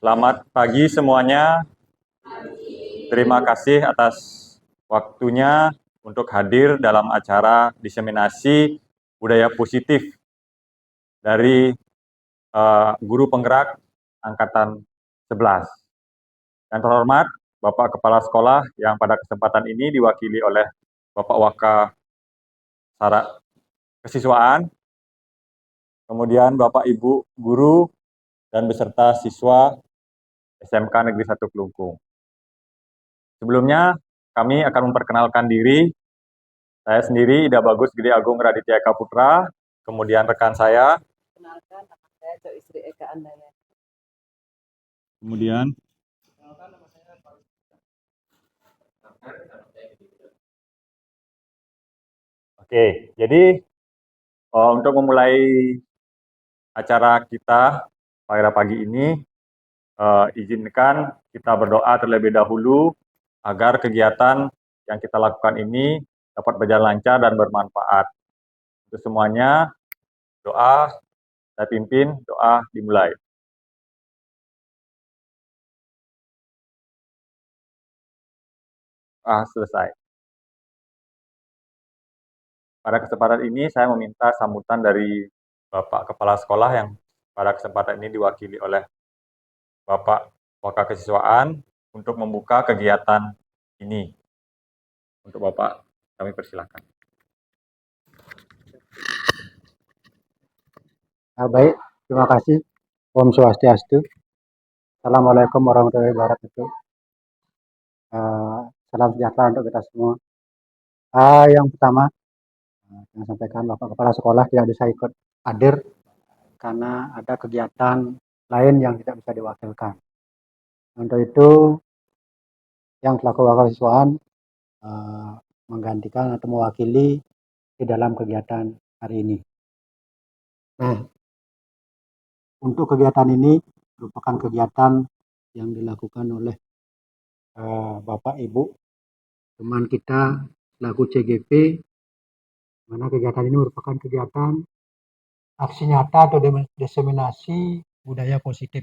Selamat pagi semuanya. Terima kasih atas waktunya untuk hadir dalam acara diseminasi budaya positif dari Guru Penggerak Angkatan 11. Yang terhormat Bapak Kepala Sekolah yang pada kesempatan ini diwakili oleh Bapak Waka Kesiswaan, kemudian Bapak Ibu Guru dan beserta siswa SMK Negeri 1 Kelungkung. Sebelumnya, kami akan memperkenalkan diri. Saya sendiri, Ida Bagus Gede Agung Raditya Eka Putra, kemudian rekan saya. Kenalkan, nama saya Jo Istri Eka Andaya. Kemudian. Oke, jadi untuk memulai acara kita pada pagi ini, izinkan kita berdoa terlebih dahulu agar kegiatan yang kita lakukan ini dapat berjalan lancar dan bermanfaat. Untuk semuanya, doa, saya pimpin, doa dimulai. Selesai. Pada kesempatan ini saya meminta sambutan dari Bapak Kepala Sekolah yang pada kesempatan ini diwakili oleh Bapak Waka Kesiswaan untuk membuka kegiatan ini. Untuk Bapak, kami persilakan. Baik, terima kasih. Om Swastiastu. Assalamualaikum warahmatullahi wabarakatuh. Salam sejahtera untuk kita semua. Yang pertama, saya sampaikan Bapak Kepala Sekolah tidak bisa ikut hadir karena ada kegiatan lain yang tidak bisa diwakilkan. Untuk itu, yang selaku wakil siswaan menggantikan atau mewakili di dalam kegiatan hari ini. Nah, untuk kegiatan ini merupakan kegiatan yang dilakukan oleh Bapak Ibu teman kita selaku CGP, mana kegiatan ini merupakan kegiatan aksi nyata atau diseminasi budaya positif.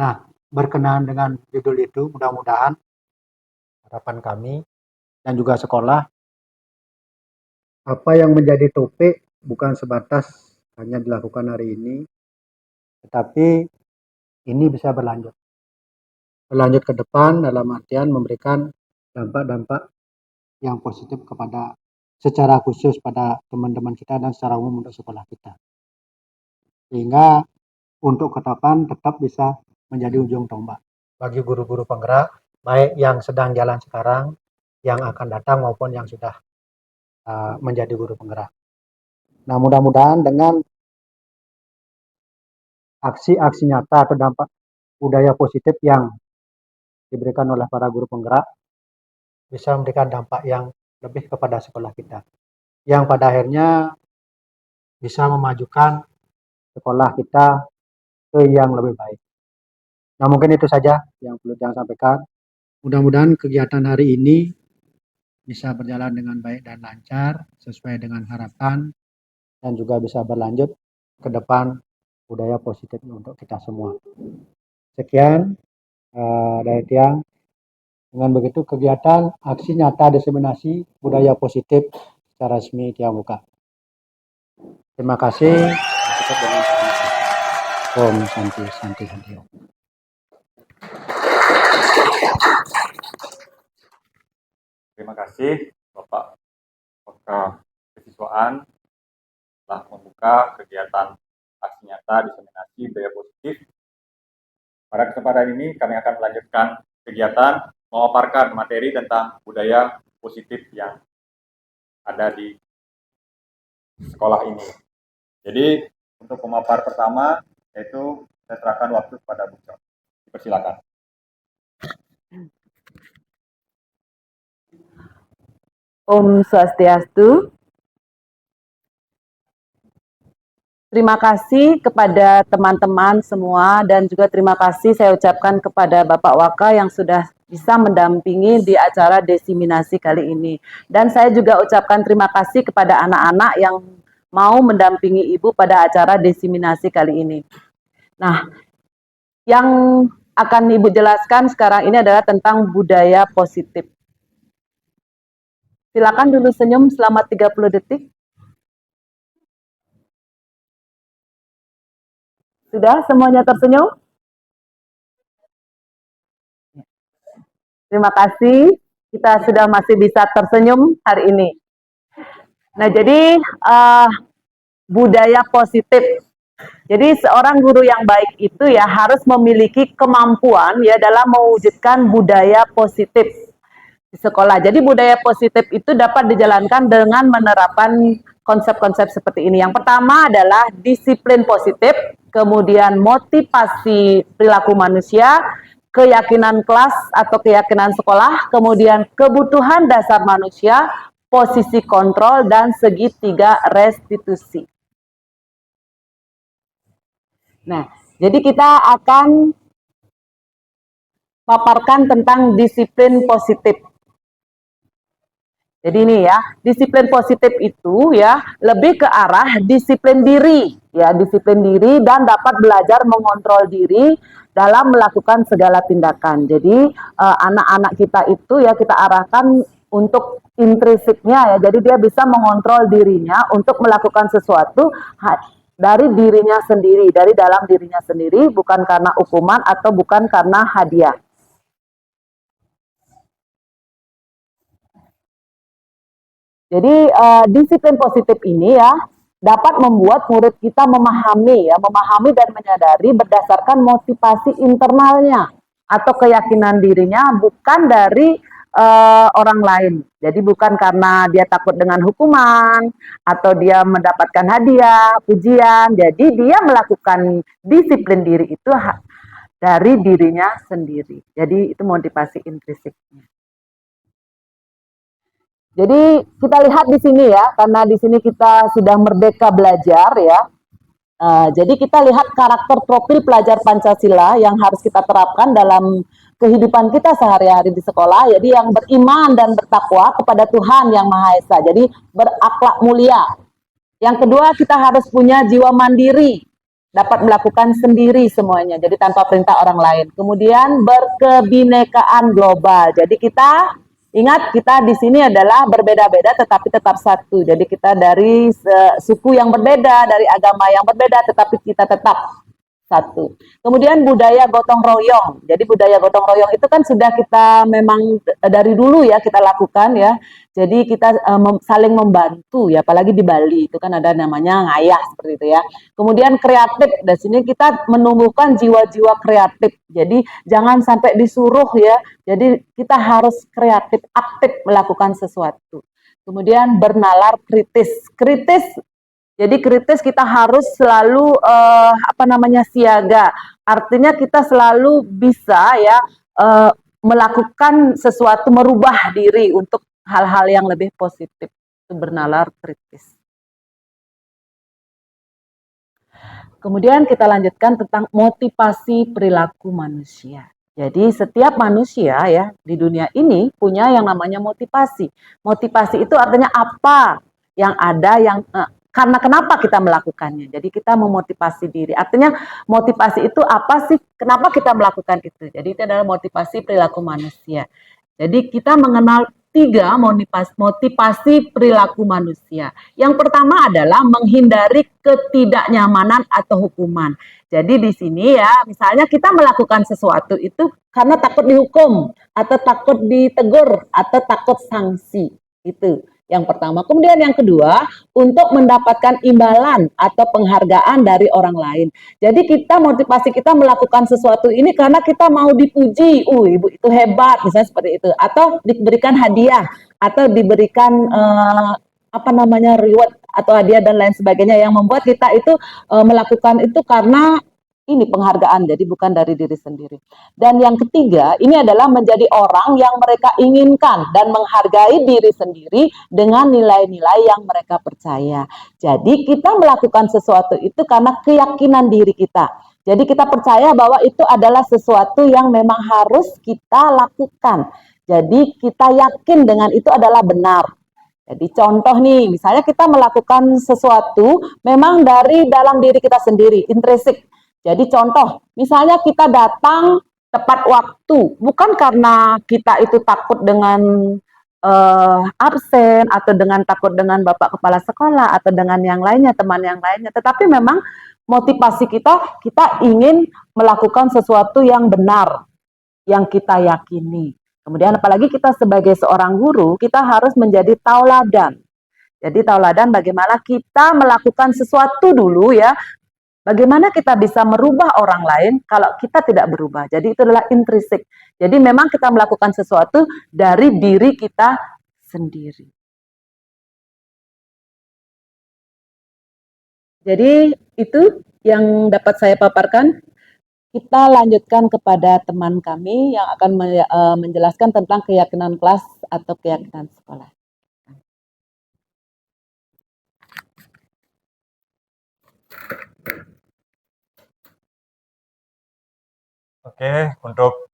Nah, berkenaan dengan judul itu, mudah-mudahan harapan kami dan juga sekolah, apa yang menjadi topik bukan sebatas hanya dilakukan hari ini, tetapi ini bisa berlanjut ke depan dalam artian memberikan dampak-dampak yang positif kepada secara khusus pada teman-teman kita dan secara umum untuk sekolah kita. Sehingga untuk ke depan tetap bisa menjadi ujung tombak bagi guru-guru penggerak, baik yang sedang jalan sekarang, yang akan datang maupun yang sudah menjadi guru penggerak. Nah, mudah-mudahan dengan aksi-aksi nyata atau dampak budaya positif yang diberikan oleh para guru penggerak bisa memberikan dampak yang lebih kepada sekolah kita, yang pada akhirnya bisa memajukan sekolah kita ke yang lebih baik. Nah, mungkin itu saja yang perlu saya sampaikan. Mudah-mudahan kegiatan hari ini bisa berjalan dengan baik dan lancar sesuai dengan harapan dan juga bisa berlanjut ke depan budaya positif untuk kita semua. Sekian dari Tiang. Dengan begitu kegiatan aksi nyata diseminasi budaya positif secara resmi Tiang buka. Terima kasih. Om Santi Santi Santi. Terima kasih Bapak Waka Kesiswaan telah membuka kegiatan aksi nyata diseminasi budaya positif. Pada kesempatan ini kami akan melanjutkan kegiatan memaparkan materi tentang budaya positif yang ada di sekolah ini. Jadi untuk pemapar pertama yaitu saya serahkan waktu kepada Bu John. Dipersilakan. Om Swastiastu. Terima kasih kepada teman-teman semua dan juga terima kasih saya ucapkan kepada Bapak Waka yang sudah bisa mendampingi di acara diseminasi kali ini. Dan saya juga ucapkan terima kasih kepada anak-anak yang mau mendampingi Ibu pada acara diseminasi kali ini. Nah, Yang akan Ibu jelaskan sekarang ini adalah tentang budaya positif. Silakan dulu senyum selama 30 detik. Sudah semuanya tersenyum? Terima kasih, kita sudah masih bisa tersenyum hari ini. Nah, jadi budaya positif. Jadi seorang guru yang baik itu ya harus memiliki kemampuan ya dalam mewujudkan budaya positif di sekolah. Jadi budaya positif itu dapat dijalankan dengan menerapkan konsep-konsep seperti ini. Yang pertama adalah disiplin positif, kemudian motivasi perilaku manusia, keyakinan kelas atau keyakinan sekolah, kemudian kebutuhan dasar manusia, posisi kontrol, dan segitiga restitusi. Nah, jadi kita akan paparkan tentang disiplin positif. Jadi ini ya, disiplin positif itu ya lebih ke arah disiplin diri, ya disiplin diri dan dapat belajar mengontrol diri dalam melakukan segala tindakan. Jadi anak-anak kita itu ya kita arahkan untuk intrinsiknya ya, jadi dia bisa mengontrol dirinya untuk melakukan sesuatu dari dirinya sendiri, dari dalam dirinya sendiri, bukan karena hukuman atau bukan karena hadiah. Jadi disiplin positif ini ya dapat membuat murid kita memahami dan menyadari berdasarkan motivasi internalnya atau keyakinan dirinya, bukan dari orang lain. Jadi bukan karena dia takut dengan hukuman atau dia mendapatkan hadiah, pujian. Jadi dia melakukan disiplin diri itu dari dirinya sendiri. Jadi itu motivasi intrinsiknya. Jadi kita lihat di sini ya, karena di sini kita sudah merdeka belajar ya. Jadi kita lihat karakter profil pelajar Pancasila yang harus kita terapkan dalam kehidupan kita sehari-hari di sekolah. Jadi yang beriman dan bertakwa kepada Tuhan Yang Maha Esa. Jadi berakhlak mulia. Yang kedua, kita harus punya jiwa mandiri, dapat melakukan sendiri semuanya. Jadi tanpa perintah orang lain. Kemudian berkebinekaan global. Jadi kita ingat, kita di sini adalah berbeda-beda tetapi tetap satu. Jadi kita dari suku yang berbeda, dari agama yang berbeda, tetapi kita tetap satu. Kemudian budaya gotong royong. Jadi budaya gotong royong itu kan sudah kita memang dari dulu ya kita lakukan ya. Jadi kita saling membantu ya, apalagi di Bali itu kan ada namanya ngayah seperti itu ya. Kemudian kreatif, dari sini kita menumbuhkan jiwa-jiwa kreatif. Jadi jangan sampai disuruh ya. Jadi kita harus kreatif, aktif melakukan sesuatu. Kemudian bernalar kritis. Jadi kritis kita harus selalu siaga. Artinya kita selalu bisa ya melakukan sesuatu, merubah diri untuk hal-hal yang lebih positif. Itu bernalar kritis. Kemudian kita lanjutkan tentang motivasi perilaku manusia. Jadi setiap manusia ya di dunia ini punya yang namanya motivasi. Motivasi itu artinya apa yang ada yang karena kenapa kita melakukannya. Jadi kita memotivasi diri. Artinya motivasi itu apa sih? Kenapa kita melakukan itu? Jadi itu adalah motivasi perilaku manusia. Jadi kita mengenal 3 motivasi perilaku manusia. Yang pertama adalah menghindari ketidaknyamanan atau hukuman. Jadi di sini ya, misalnya kita melakukan sesuatu itu karena takut dihukum, atau takut ditegur, atau takut sanksi. Itu yang pertama. Kemudian yang kedua, untuk mendapatkan imbalan atau penghargaan dari orang lain. Jadi kita motivasi kita melakukan sesuatu ini karena kita mau dipuji, ibu itu hebat, misalnya seperti itu, atau diberikan hadiah, atau diberikan reward atau hadiah dan lain sebagainya, yang membuat kita itu melakukan itu karena ini penghargaan, jadi bukan dari diri sendiri. Dan yang ketiga, ini adalah menjadi orang yang mereka inginkan dan menghargai diri sendiri dengan nilai-nilai yang mereka percaya. Jadi kita melakukan sesuatu itu karena keyakinan diri kita. Jadi kita percaya bahwa itu adalah sesuatu yang memang harus kita lakukan. Jadi kita yakin dengan itu adalah benar. Jadi contoh nih, misalnya kita melakukan sesuatu memang dari dalam diri kita sendiri, intrinsik. Jadi contoh, misalnya kita datang tepat waktu, bukan karena kita itu takut dengan absen atau dengan takut dengan Bapak Kepala Sekolah atau dengan yang lainnya, teman yang lainnya, tetapi memang motivasi kita ingin melakukan sesuatu yang benar, yang kita yakini. Kemudian apalagi kita sebagai seorang guru, kita harus menjadi tauladan. Jadi tauladan bagaimana kita melakukan sesuatu dulu ya, bagaimana kita bisa merubah orang lain kalau kita tidak berubah. Jadi itu adalah intrinsik. Jadi memang kita melakukan sesuatu dari diri kita sendiri. Jadi itu yang dapat saya paparkan. Kita lanjutkan kepada teman kami yang akan menjelaskan tentang keyakinan kelas atau keyakinan sekolah. Oke, untuk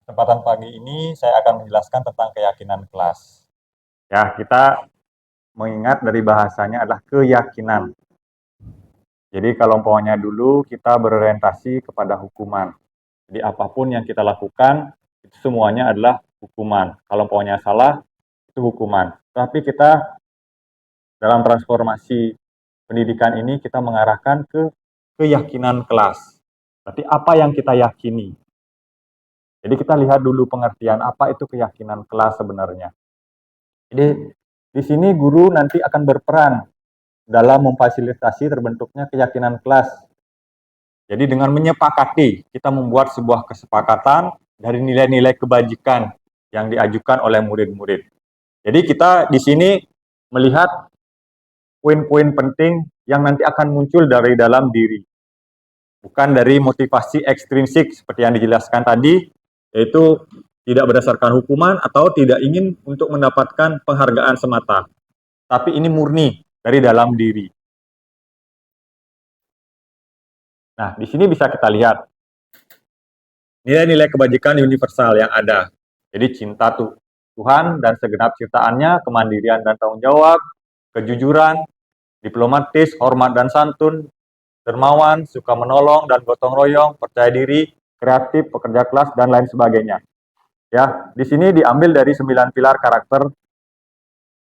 kesempatan pagi ini saya akan menjelaskan tentang keyakinan kelas. Ya, kita mengingat dari bahasanya adalah keyakinan. Jadi kalau umpamanya dulu kita berorientasi kepada hukuman. Jadi apapun yang kita lakukan itu semuanya adalah hukuman. Kalau umpamanya salah itu hukuman. Tapi kita dalam transformasi pendidikan ini kita mengarahkan ke keyakinan kelas. Berarti apa yang kita yakini. Jadi kita lihat dulu pengertian apa itu keyakinan kelas sebenarnya. Jadi di sini guru nanti akan berperan dalam memfasilitasi terbentuknya keyakinan kelas. Jadi dengan menyepakati, kita membuat sebuah kesepakatan dari nilai-nilai kebajikan yang diajukan oleh murid-murid. Jadi kita di sini melihat poin-poin penting yang nanti akan muncul dari dalam diri. Bukan dari motivasi ekstrinsik seperti yang dijelaskan tadi, yaitu tidak berdasarkan hukuman atau tidak ingin untuk mendapatkan penghargaan semata. Tapi ini murni dari dalam diri. Nah, di sini bisa kita lihat nilai-nilai kebajikan universal yang ada. Jadi cinta Tuhan dan segenap ciptaannya, kemandirian dan tanggung jawab, kejujuran, diplomatis, hormat dan santun, dermawan, suka menolong dan gotong royong, percaya diri, kreatif, pekerja kelas, dan lain sebagainya. Ya, di sini diambil dari 9 pilar karakter,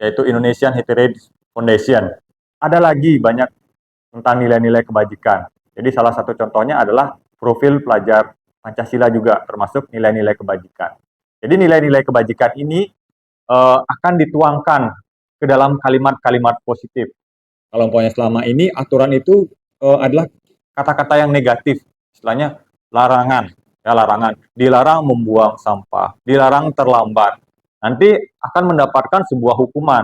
yaitu Indonesian Heritage Foundation. Ada lagi banyak tentang nilai-nilai kebajikan. Jadi salah satu contohnya adalah profil pelajar Pancasila juga, termasuk nilai-nilai kebajikan. Jadi nilai-nilai kebajikan ini akan dituangkan ke dalam kalimat-kalimat positif. Kalau umpamanya selama ini aturan itu adalah kata-kata yang negatif, istilahnya larangan, ya larangan, dilarang membuang sampah, dilarang terlambat. Nanti akan mendapatkan sebuah hukuman.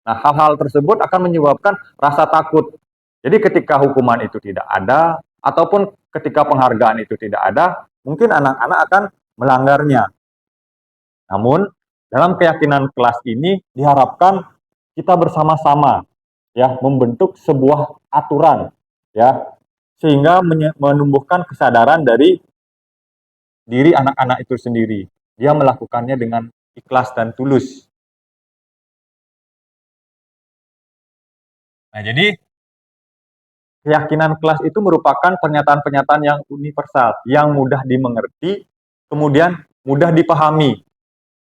Nah, hal-hal tersebut akan menyebabkan rasa takut. Jadi ketika hukuman itu tidak ada, ataupun ketika penghargaan itu tidak ada, mungkin anak-anak akan melanggarnya. Namun, dalam keyakinan kelas ini diharapkan kita bersama-sama ya membentuk sebuah aturan ya sehingga menumbuhkan kesadaran dari diri anak-anak itu sendiri. Dia melakukannya dengan ikhlas dan tulus. Nah, jadi keyakinan kelas itu merupakan pernyataan-pernyataan yang universal, yang mudah dimengerti, kemudian mudah dipahami,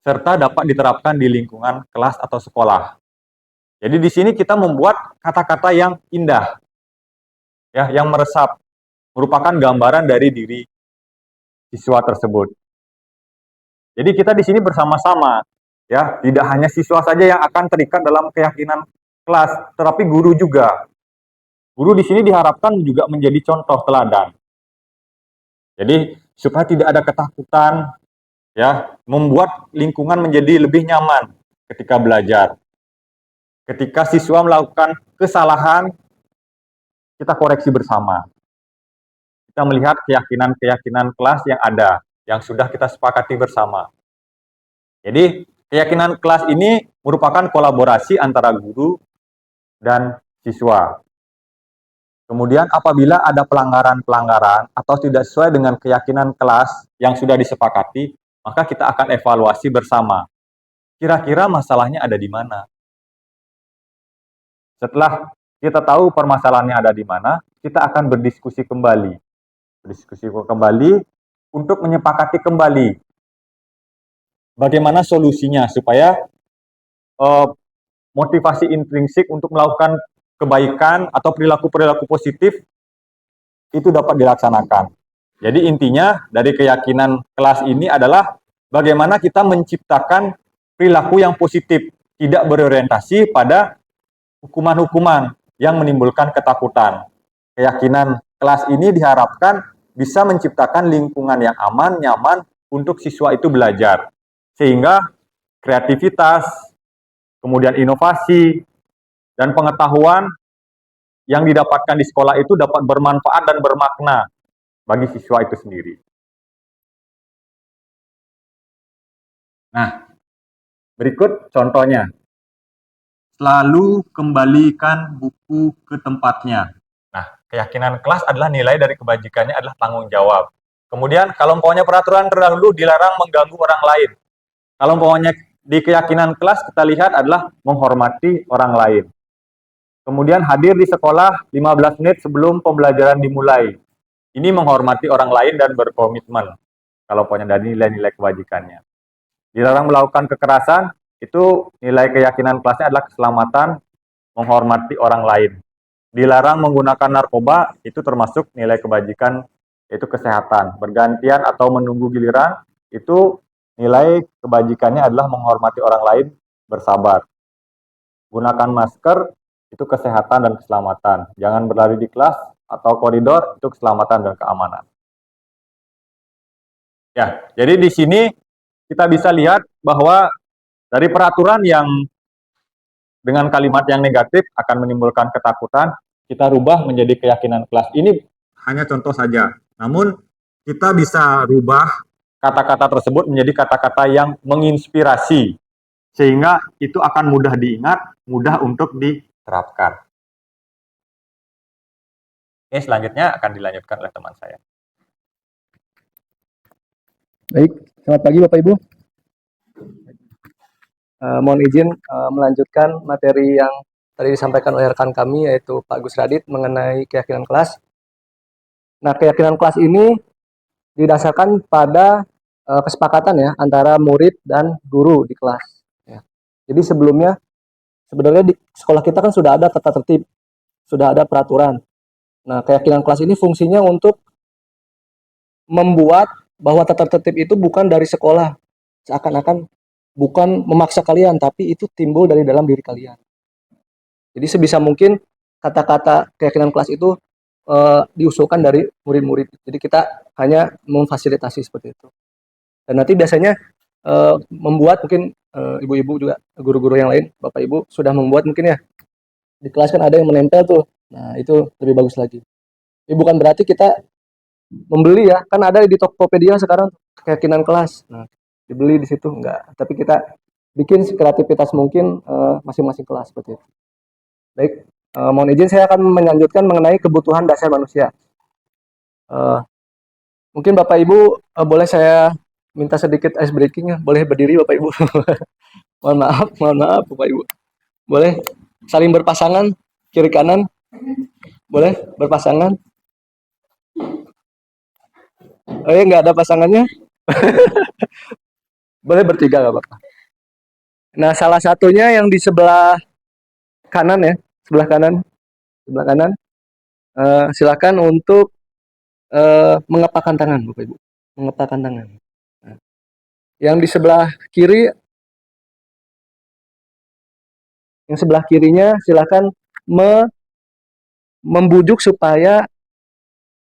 serta dapat diterapkan di lingkungan kelas atau sekolah. Jadi di sini kita membuat kata-kata yang indah, ya, yang meresap, merupakan gambaran dari diri siswa tersebut. Jadi kita di sini bersama-sama, ya, tidak hanya siswa saja yang akan terikat dalam keyakinan kelas, tetapi guru juga. Guru di sini diharapkan juga menjadi contoh teladan. Jadi supaya tidak ada ketakutan, ya, membuat lingkungan menjadi lebih nyaman ketika belajar. Ketika siswa melakukan kesalahan, kita koreksi bersama. Kita melihat keyakinan-keyakinan kelas yang ada, yang sudah kita sepakati bersama. Jadi keyakinan kelas ini merupakan kolaborasi antara guru dan siswa. Kemudian apabila ada pelanggaran-pelanggaran atau tidak sesuai dengan keyakinan kelas yang sudah disepakati, maka kita akan evaluasi bersama. Kira-kira masalahnya ada di mana? Setelah kita tahu permasalahannya ada di mana, kita akan berdiskusi kembali. Untuk menyepakati kembali bagaimana solusinya supaya motivasi intrinsik untuk melakukan kebaikan atau perilaku-perilaku positif itu dapat dilaksanakan. Jadi intinya dari keyakinan kelas ini adalah bagaimana kita menciptakan perilaku yang positif, tidak berorientasi pada hukuman-hukuman yang menimbulkan ketakutan. Keyakinan kelas ini diharapkan bisa menciptakan lingkungan yang aman, nyaman untuk siswa itu belajar. Sehingga kreativitas, kemudian inovasi, dan pengetahuan yang didapatkan di sekolah itu dapat bermanfaat dan bermakna bagi siswa itu sendiri. Nah, berikut contohnya. Selalu kembalikan buku ke tempatnya. Nah, keyakinan kelas adalah nilai dari kebajikannya adalah tanggung jawab. Kemudian, kalau umpamanya peraturan terdahulu dilarang mengganggu orang lain. Kalau umpamanya di keyakinan kelas kita lihat adalah menghormati orang lain. Kemudian hadir di sekolah 15 menit sebelum pembelajaran dimulai. Ini menghormati orang lain dan berkomitmen. Kalau umpamanya dari nilai-nilai kebajikannya. Dilarang melakukan kekerasan, itu nilai keyakinan kelasnya adalah keselamatan, menghormati orang lain. Dilarang menggunakan narkoba, itu termasuk nilai kebajikan, yaitu kesehatan. Bergantian atau menunggu giliran, itu nilai kebajikannya adalah menghormati orang lain, bersabar. Gunakan masker, itu kesehatan dan keselamatan. Jangan berlari di kelas atau koridor, itu keselamatan dan keamanan. Ya, jadi di sini kita bisa lihat bahwa dari peraturan yang dengan kalimat yang negatif akan menimbulkan ketakutan, kita rubah menjadi keyakinan kelas. Ini hanya contoh saja. Namun kita bisa rubah kata-kata tersebut menjadi kata-kata yang menginspirasi. Sehingga itu akan mudah diingat, mudah untuk diterapkan. Oke, selanjutnya akan dilanjutkan oleh teman saya. Baik, selamat pagi Bapak Ibu. Mohon izin melanjutkan materi yang tadi disampaikan oleh rekan kami, yaitu Pak Gus Radit, mengenai keyakinan kelas. Nah, keyakinan kelas ini didasarkan pada kesepakatan ya antara murid dan guru di kelas. Ya. Jadi sebelumnya, sebenarnya di sekolah kita kan sudah ada tata tertib, sudah ada peraturan. Nah, keyakinan kelas ini fungsinya untuk membuat bahwa tata tertib itu bukan dari sekolah, seakan-akan bukan memaksa kalian, tapi itu timbul dari dalam diri kalian. Jadi sebisa mungkin kata-kata keyakinan kelas itu diusulkan dari murid-murid. Jadi kita hanya memfasilitasi seperti itu. Dan nanti biasanya membuat mungkin ibu-ibu juga, guru-guru yang lain, Bapak Ibu sudah membuat mungkin ya. Di kelas kan ada yang menempel tuh. Nah, itu lebih bagus lagi. Ini bukan berarti kita membeli ya, kan ada di Tokopedia sekarang keyakinan kelas. Nah, dibeli di situ enggak, tapi kita bikin kreativitas mungkin masing-masing kelas seperti itu. Baik, mohon izin saya akan melanjutkan mengenai kebutuhan dasar manusia. Mungkin Bapak Ibu boleh saya minta sedikit ice breaking ya, boleh berdiri Bapak Ibu. mohon maaf Bapak Ibu. Boleh saling berpasangan kiri kanan, boleh berpasangan. Oh ya, nggak ada pasangannya. Boleh bertiga nggak apa-apa. Nah, salah satunya yang di sebelah kanan ya, sebelah kanan. Silakan untuk mengepakkan tangan, Bapak Ibu. Mengepakkan tangan. Nah, yang di sebelah kiri, yang sebelah kirinya silakan membujuk supaya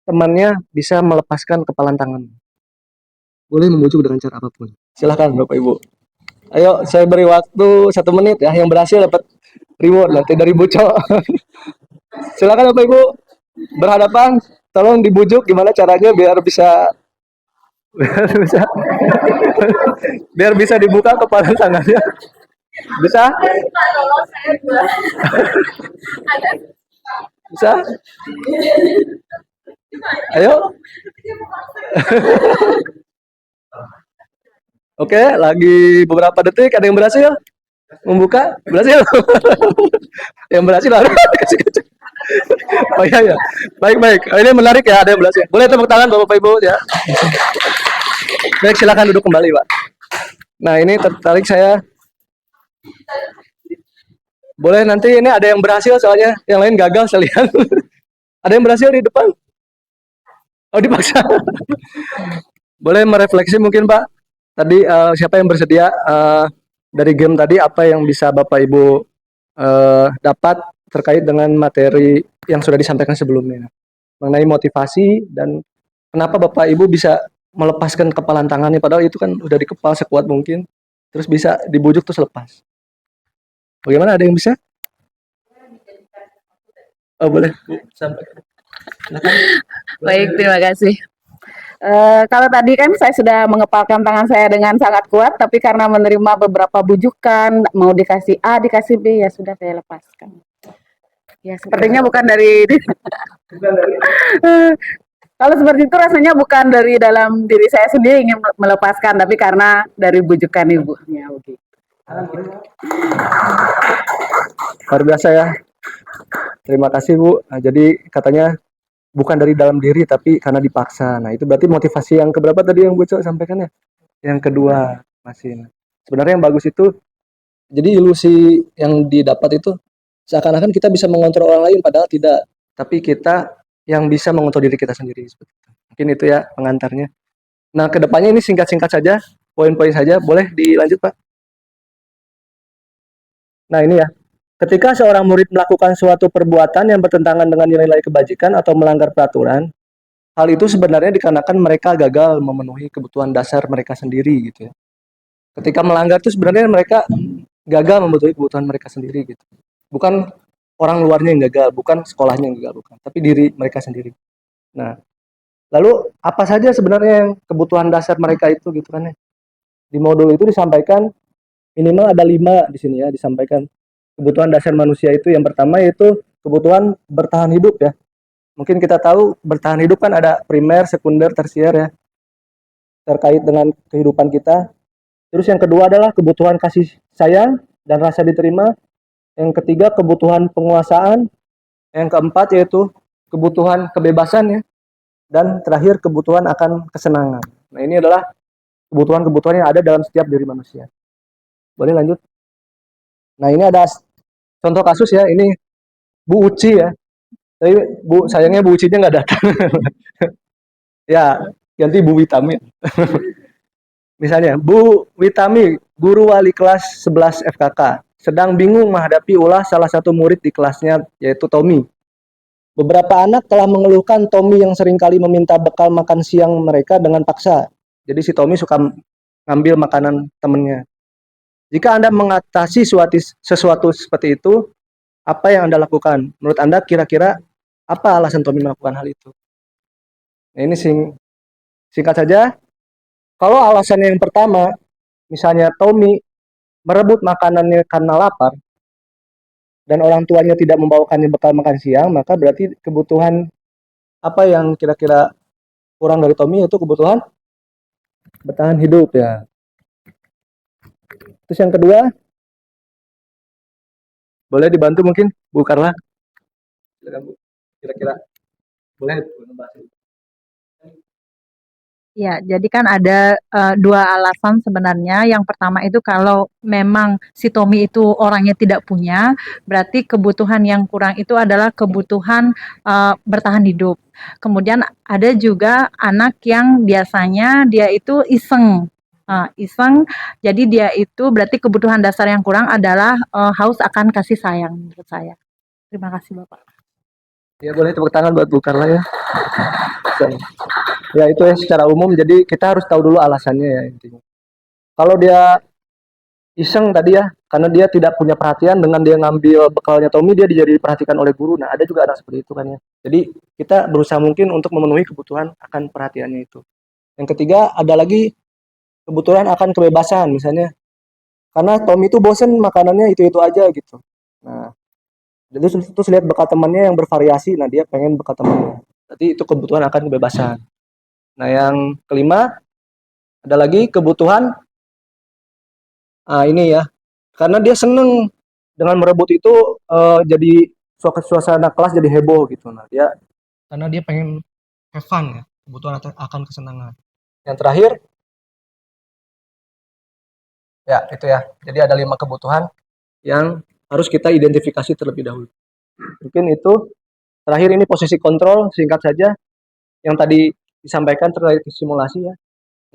temannya bisa melepaskan kepalan tangan. Boleh membujuk dengan cara apapun. Silahkan Bapak Ibu. Ayo, saya beri waktu 1 menit ya. Yang berhasil dapat reward nanti dari Buco. Silakan Bapak Ibu berhadapan. Tolong dibujuk gimana caranya biar bisa biar bisa dibuka kepalan tangannya. Bisa? Bisa? Ayo. Oke, lagi beberapa detik. Ada yang berhasil membuka? Berhasil. Yang berhasil harus kasih kecil. Oh iya ya. Baik baik. Oh, ini menarik ya, ada yang belas ya. Boleh tepuk tangan Bapak Ibu ya. Baik, silakan duduk kembali, Pak. Nah, ini tertarik saya. Boleh nanti ini ada yang berhasil soalnya, yang lain gagal saya lihat. Ada yang berhasil di depan? Oh, dipaksa. Boleh merefleksi mungkin, Pak. Tadi siapa yang bersedia dari game tadi apa yang bisa Bapak Ibu dapat terkait dengan materi yang sudah disampaikan sebelumnya mengenai motivasi dan kenapa Bapak Ibu bisa melepaskan kepalan tangannya padahal itu kan udah dikepal sekuat mungkin terus bisa dibujuk terus lepas. Bagaimana, ada yang bisa? Oh boleh Bu, sampaikan. Silakan. Baik, terima kasih. Kalau tadi kan saya sudah mengepalkan tangan saya dengan sangat kuat, tapi karena menerima beberapa bujukan, mau dikasih A, dikasih B, ya sudah saya lepaskan. Ya, sepertinya bukan dari kalau seperti itu rasanya bukan dari dalam diri saya sendiri ingin melepaskan, tapi karena dari bujukan ibunya begitu. Luar biasa ya. Terima kasih Bu. Nah, jadi katanya bukan dari dalam diri tapi karena dipaksa. Nah, itu berarti motivasi yang keberapa tadi yang Bu Cok sampaikan ya? Yang kedua masih. Sebenarnya yang bagus itu jadi ilusi yang didapat itu seakan-akan kita bisa mengontrol orang lain padahal tidak. Tapi kita yang bisa mengontrol diri kita sendiri seperti itu. Mungkin itu ya pengantarnya. Nah, kedepannya ini singkat-singkat saja, poin-poin saja. Boleh dilanjut, Pak? Nah, ini ya. Ketika seorang murid melakukan suatu perbuatan yang bertentangan dengan nilai-nilai kebajikan atau melanggar peraturan, hal itu sebenarnya dikarenakan mereka gagal memenuhi kebutuhan dasar mereka sendiri gitu ya. Ketika melanggar itu sebenarnya mereka gagal memenuhi kebutuhan mereka sendiri gitu. Bukan orang luarnya yang gagal, bukan sekolahnya yang gagal, bukan, tapi diri mereka sendiri. Nah, lalu apa saja sebenarnya yang kebutuhan dasar mereka itu gitu kan ya. Di modul itu disampaikan minimal ada 5 di sini ya disampaikan. Kebutuhan dasar manusia itu yang pertama yaitu kebutuhan bertahan hidup ya. Mungkin kita tahu bertahan hidup kan ada primer, sekunder, tersier ya. Terkait dengan kehidupan kita. Terus yang kedua adalah kebutuhan kasih sayang dan rasa diterima. Yang ketiga kebutuhan penguasaan. Yang keempat yaitu kebutuhan kebebasan ya. Dan terakhir kebutuhan akan kesenangan. Nah, ini adalah kebutuhan-kebutuhan yang ada dalam setiap diri manusia. Boleh lanjut? Nah, ini ada contoh kasus ya, ini Bu Uci ya. Tapi Bu, sayangnya Bu Ucinya nggak datang. Ya, ganti Bu Witami. Misalnya, Bu Witami, guru wali kelas 11 FKK, sedang bingung menghadapi ulah salah satu murid di kelasnya, yaitu Tommy. Beberapa anak telah mengeluhkan Tommy yang seringkali meminta bekal makan siang mereka dengan paksa. Jadi si Tommy suka ngambil makanan temennya. Jika Anda mengatasi sesuatu seperti itu, apa yang Anda lakukan? Menurut Anda kira-kira apa alasan Tommy melakukan hal itu? Nah, ini singkat saja. Kalau alasannya yang pertama, misalnya Tommy merebut makanannya karena lapar, dan orang tuanya tidak membawakannya bekal makan siang, maka berarti kebutuhan apa yang kira-kira kurang dari Tommy itu kebutuhan bertahan hidup ya. Terus yang kedua, boleh dibantu mungkin Bu Karla? Silakan Bu. Kira-kira boleh bahas. Ya, jadi kan ada dua alasan sebenarnya. Yang pertama itu kalau memang si Tommy itu orangnya tidak punya, berarti kebutuhan yang kurang itu adalah kebutuhan bertahan hidup. Kemudian ada juga anak yang biasanya dia itu iseng. Iseng, jadi dia itu berarti kebutuhan dasar yang kurang adalah haus akan kasih sayang menurut saya. Terima kasih Bapak. Ya boleh tepuk tangan buat Bu Karla ya. Ya itu ya secara umum, jadi kita harus tahu dulu alasannya ya intinya. Kalau dia iseng tadi ya, karena dia tidak punya perhatian dengan dia ngambil bekalnya Tommy, dia diperhatikan oleh guru. Nah ada juga anak seperti itu kan ya. Jadi kita berusaha mungkin untuk memenuhi kebutuhan akan perhatiannya itu. Yang ketiga ada lagi kebutuhan akan kebebasan misalnya. Karena Tommy itu bosen makanannya itu-itu aja gitu. Nah, jadi terus lihat bekal temannya yang bervariasi, nah dia pengen bekal temannya. Berarti itu kebutuhan akan kebebasan. Nah, yang kelima ada lagi kebutuhan ini ya. Karena dia seneng dengan merebut itu jadi suasana kelas jadi heboh gitu. Nah, karena dia pengen have fun ya, kebutuhan akan kesenangan. Yang terakhir ya itu ya. Jadi ada 5 kebutuhan yang harus kita identifikasi terlebih dahulu. Mungkin itu. Terakhir ini posisi kontrol, singkat saja yang tadi disampaikan terkait simulasi ya.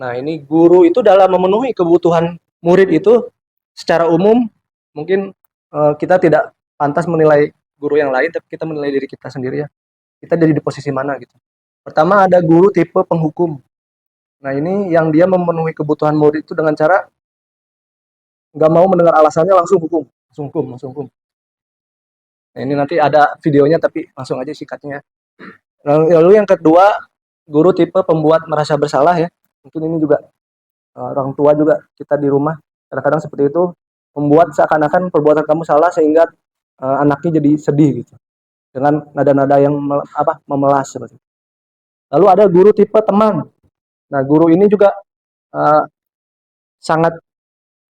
Nah, ini guru itu dalam memenuhi kebutuhan murid itu secara umum mungkin kita tidak pantas menilai guru yang lain, tapi kita menilai diri kita sendiri ya. Kita jadi di posisi mana gitu. Pertama ada guru tipe penghukum. Nah, ini yang dia memenuhi kebutuhan murid itu dengan cara nggak mau mendengar alasannya, langsung hukum. Nah, ini nanti ada videonya tapi langsung aja sikatnya. Lalu yang kedua, guru tipe pembuat merasa bersalah ya. Mungkin ini juga orang tua juga kita di rumah kadang-kadang seperti itu, membuat seakan-akan perbuatan kamu salah sehingga anaknya jadi sedih gitu. Dengan nada-nada yang memelas seperti itu. Lalu ada guru tipe teman. Nah, guru ini juga sangat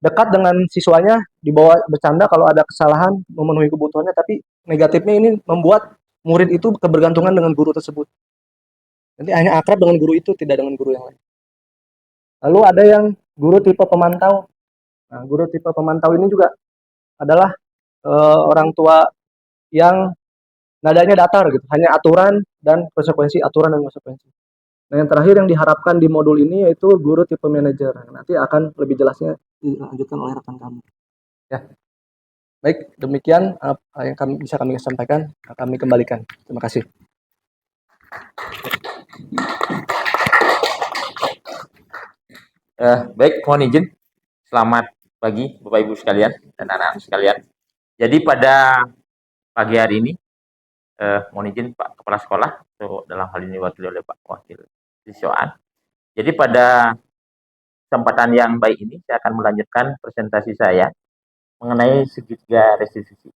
dekat dengan siswanya, dibawa bercanda kalau ada kesalahan, memenuhi kebutuhannya, tapi negatifnya ini membuat murid itu kebergantungan dengan guru tersebut. Nanti hanya akrab dengan guru itu, tidak dengan guru yang lain. Lalu ada yang guru tipe pemantau. Nah, guru tipe pemantau ini juga adalah orang tua yang nadanya datar gitu, hanya aturan dan konsekuensi. Nah, yang terakhir yang diharapkan di modul ini yaitu guru tipe manajer. Nanti akan lebih jelasnya dilanjutkan oleh rekan kami. Ya. Baik, demikian yang bisa kami sampaikan. Kami kembalikan. Terima kasih. Baik, mohon izin. Selamat pagi Bapak Ibu sekalian dan anak-anak sekalian. Jadi pada pagi hari ini, mohon izin Pak Kepala Sekolah, atau dalam hal ini diwakili oleh Pak Wakil Siswaan. Jadi pada kesempatan yang baik ini, saya akan melanjutkan presentasi saya mengenai segitiga restitusi.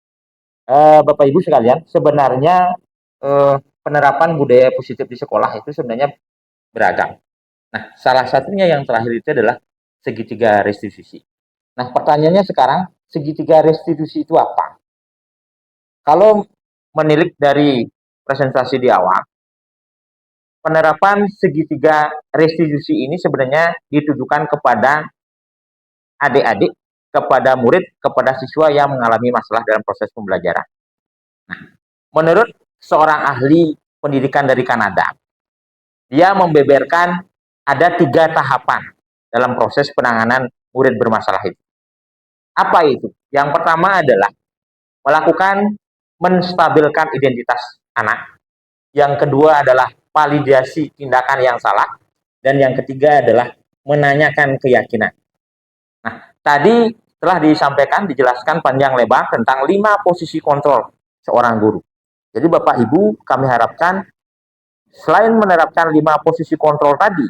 Bapak Ibu sekalian, sebenarnya penerapan budaya positif di sekolah itu sebenarnya beragam. Nah, salah satunya yang terakhir itu adalah segitiga restitusi. Nah, pertanyaannya sekarang, segitiga restitusi itu apa? Kalau menilik dari presentasi di awal, penerapan segitiga restitusi ini sebenarnya ditujukan kepada adik-adik, kepada murid, kepada siswa yang mengalami masalah dalam proses pembelajaran. Nah, menurut seorang ahli pendidikan dari Kanada, dia membeberkan ada 3 tahapan dalam proses penanganan murid bermasalah itu. Apa itu? Yang pertama adalah melakukan menstabilkan identitas anak. Yang kedua adalah validasi tindakan yang salah. Dan yang ketiga adalah menanyakan keyakinan. Nah, tadi telah disampaikan, dijelaskan panjang lebar tentang 5 posisi kontrol seorang guru. Jadi Bapak Ibu, kami harapkan selain menerapkan 5 posisi kontrol tadi,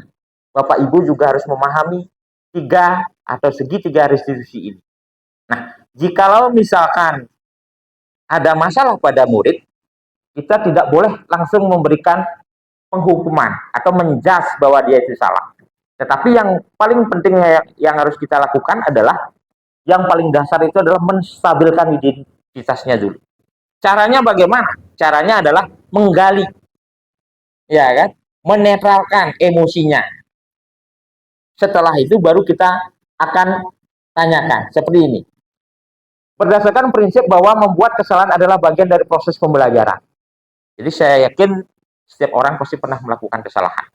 Bapak Ibu juga harus memahami 3 atau segitiga restitusi ini. Nah, jikalau misalkan ada masalah pada murid, kita tidak boleh langsung memberikan penghukuman atau menjudge bahwa dia itu salah. Tetapi yang paling penting yang harus kita lakukan adalah, yang paling dasar itu adalah menstabilkan identitasnya dulu. Caranya bagaimana? Caranya adalah menggali, ya kan, menetralkan emosinya. Setelah itu baru kita akan tanyakan seperti ini. Berdasarkan prinsip bahwa membuat kesalahan adalah bagian dari proses pembelajaran. Jadi saya yakin setiap orang pasti pernah melakukan kesalahan.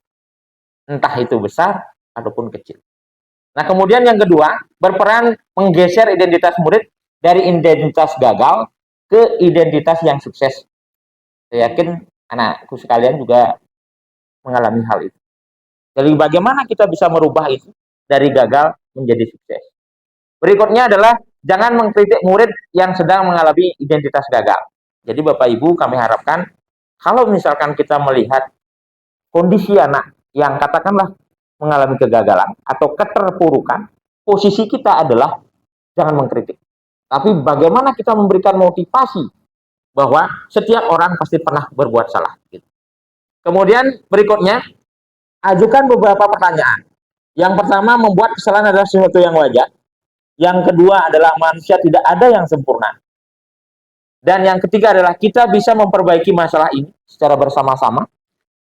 Entah itu besar ataupun kecil. Nah, kemudian yang kedua, berperan menggeser identitas murid dari identitas gagal ke identitas yang sukses. Saya yakin anakku sekalian juga mengalami hal itu. Jadi bagaimana kita bisa merubah itu dari gagal menjadi sukses? Berikutnya adalah jangan mengkritik murid yang sedang mengalami identitas gagal. Jadi Bapak Ibu, kami harapkan kalau misalkan kita melihat kondisi anak yang katakanlah mengalami kegagalan atau keterpurukan, posisi kita adalah jangan mengkritik. Tapi bagaimana kita memberikan motivasi bahwa setiap orang pasti pernah berbuat salah. Kemudian berikutnya, ajukan beberapa pertanyaan. Yang pertama, membuat kesalahan adalah sesuatu yang wajar. Yang kedua adalah manusia tidak ada yang sempurna. Dan yang ketiga adalah kita bisa memperbaiki masalah ini secara bersama-sama.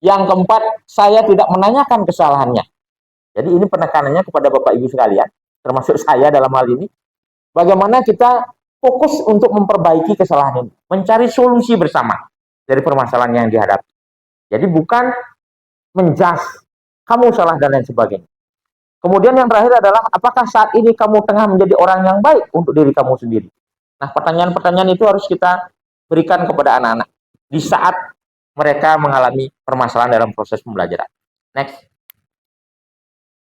Yang keempat, saya tidak menanyakan kesalahannya. Jadi ini penekanannya kepada Bapak Ibu sekalian, termasuk saya dalam hal ini. Bagaimana kita fokus untuk memperbaiki kesalahan ini, mencari solusi bersama dari permasalahan yang dihadapi. Jadi bukan menjudge, kamu salah dan lain sebagainya. Kemudian yang terakhir adalah, apakah saat ini kamu tengah menjadi orang yang baik untuk diri kamu sendiri? Nah, pertanyaan-pertanyaan itu harus kita berikan kepada anak-anak di saat mereka mengalami permasalahan dalam proses pembelajaran. Next.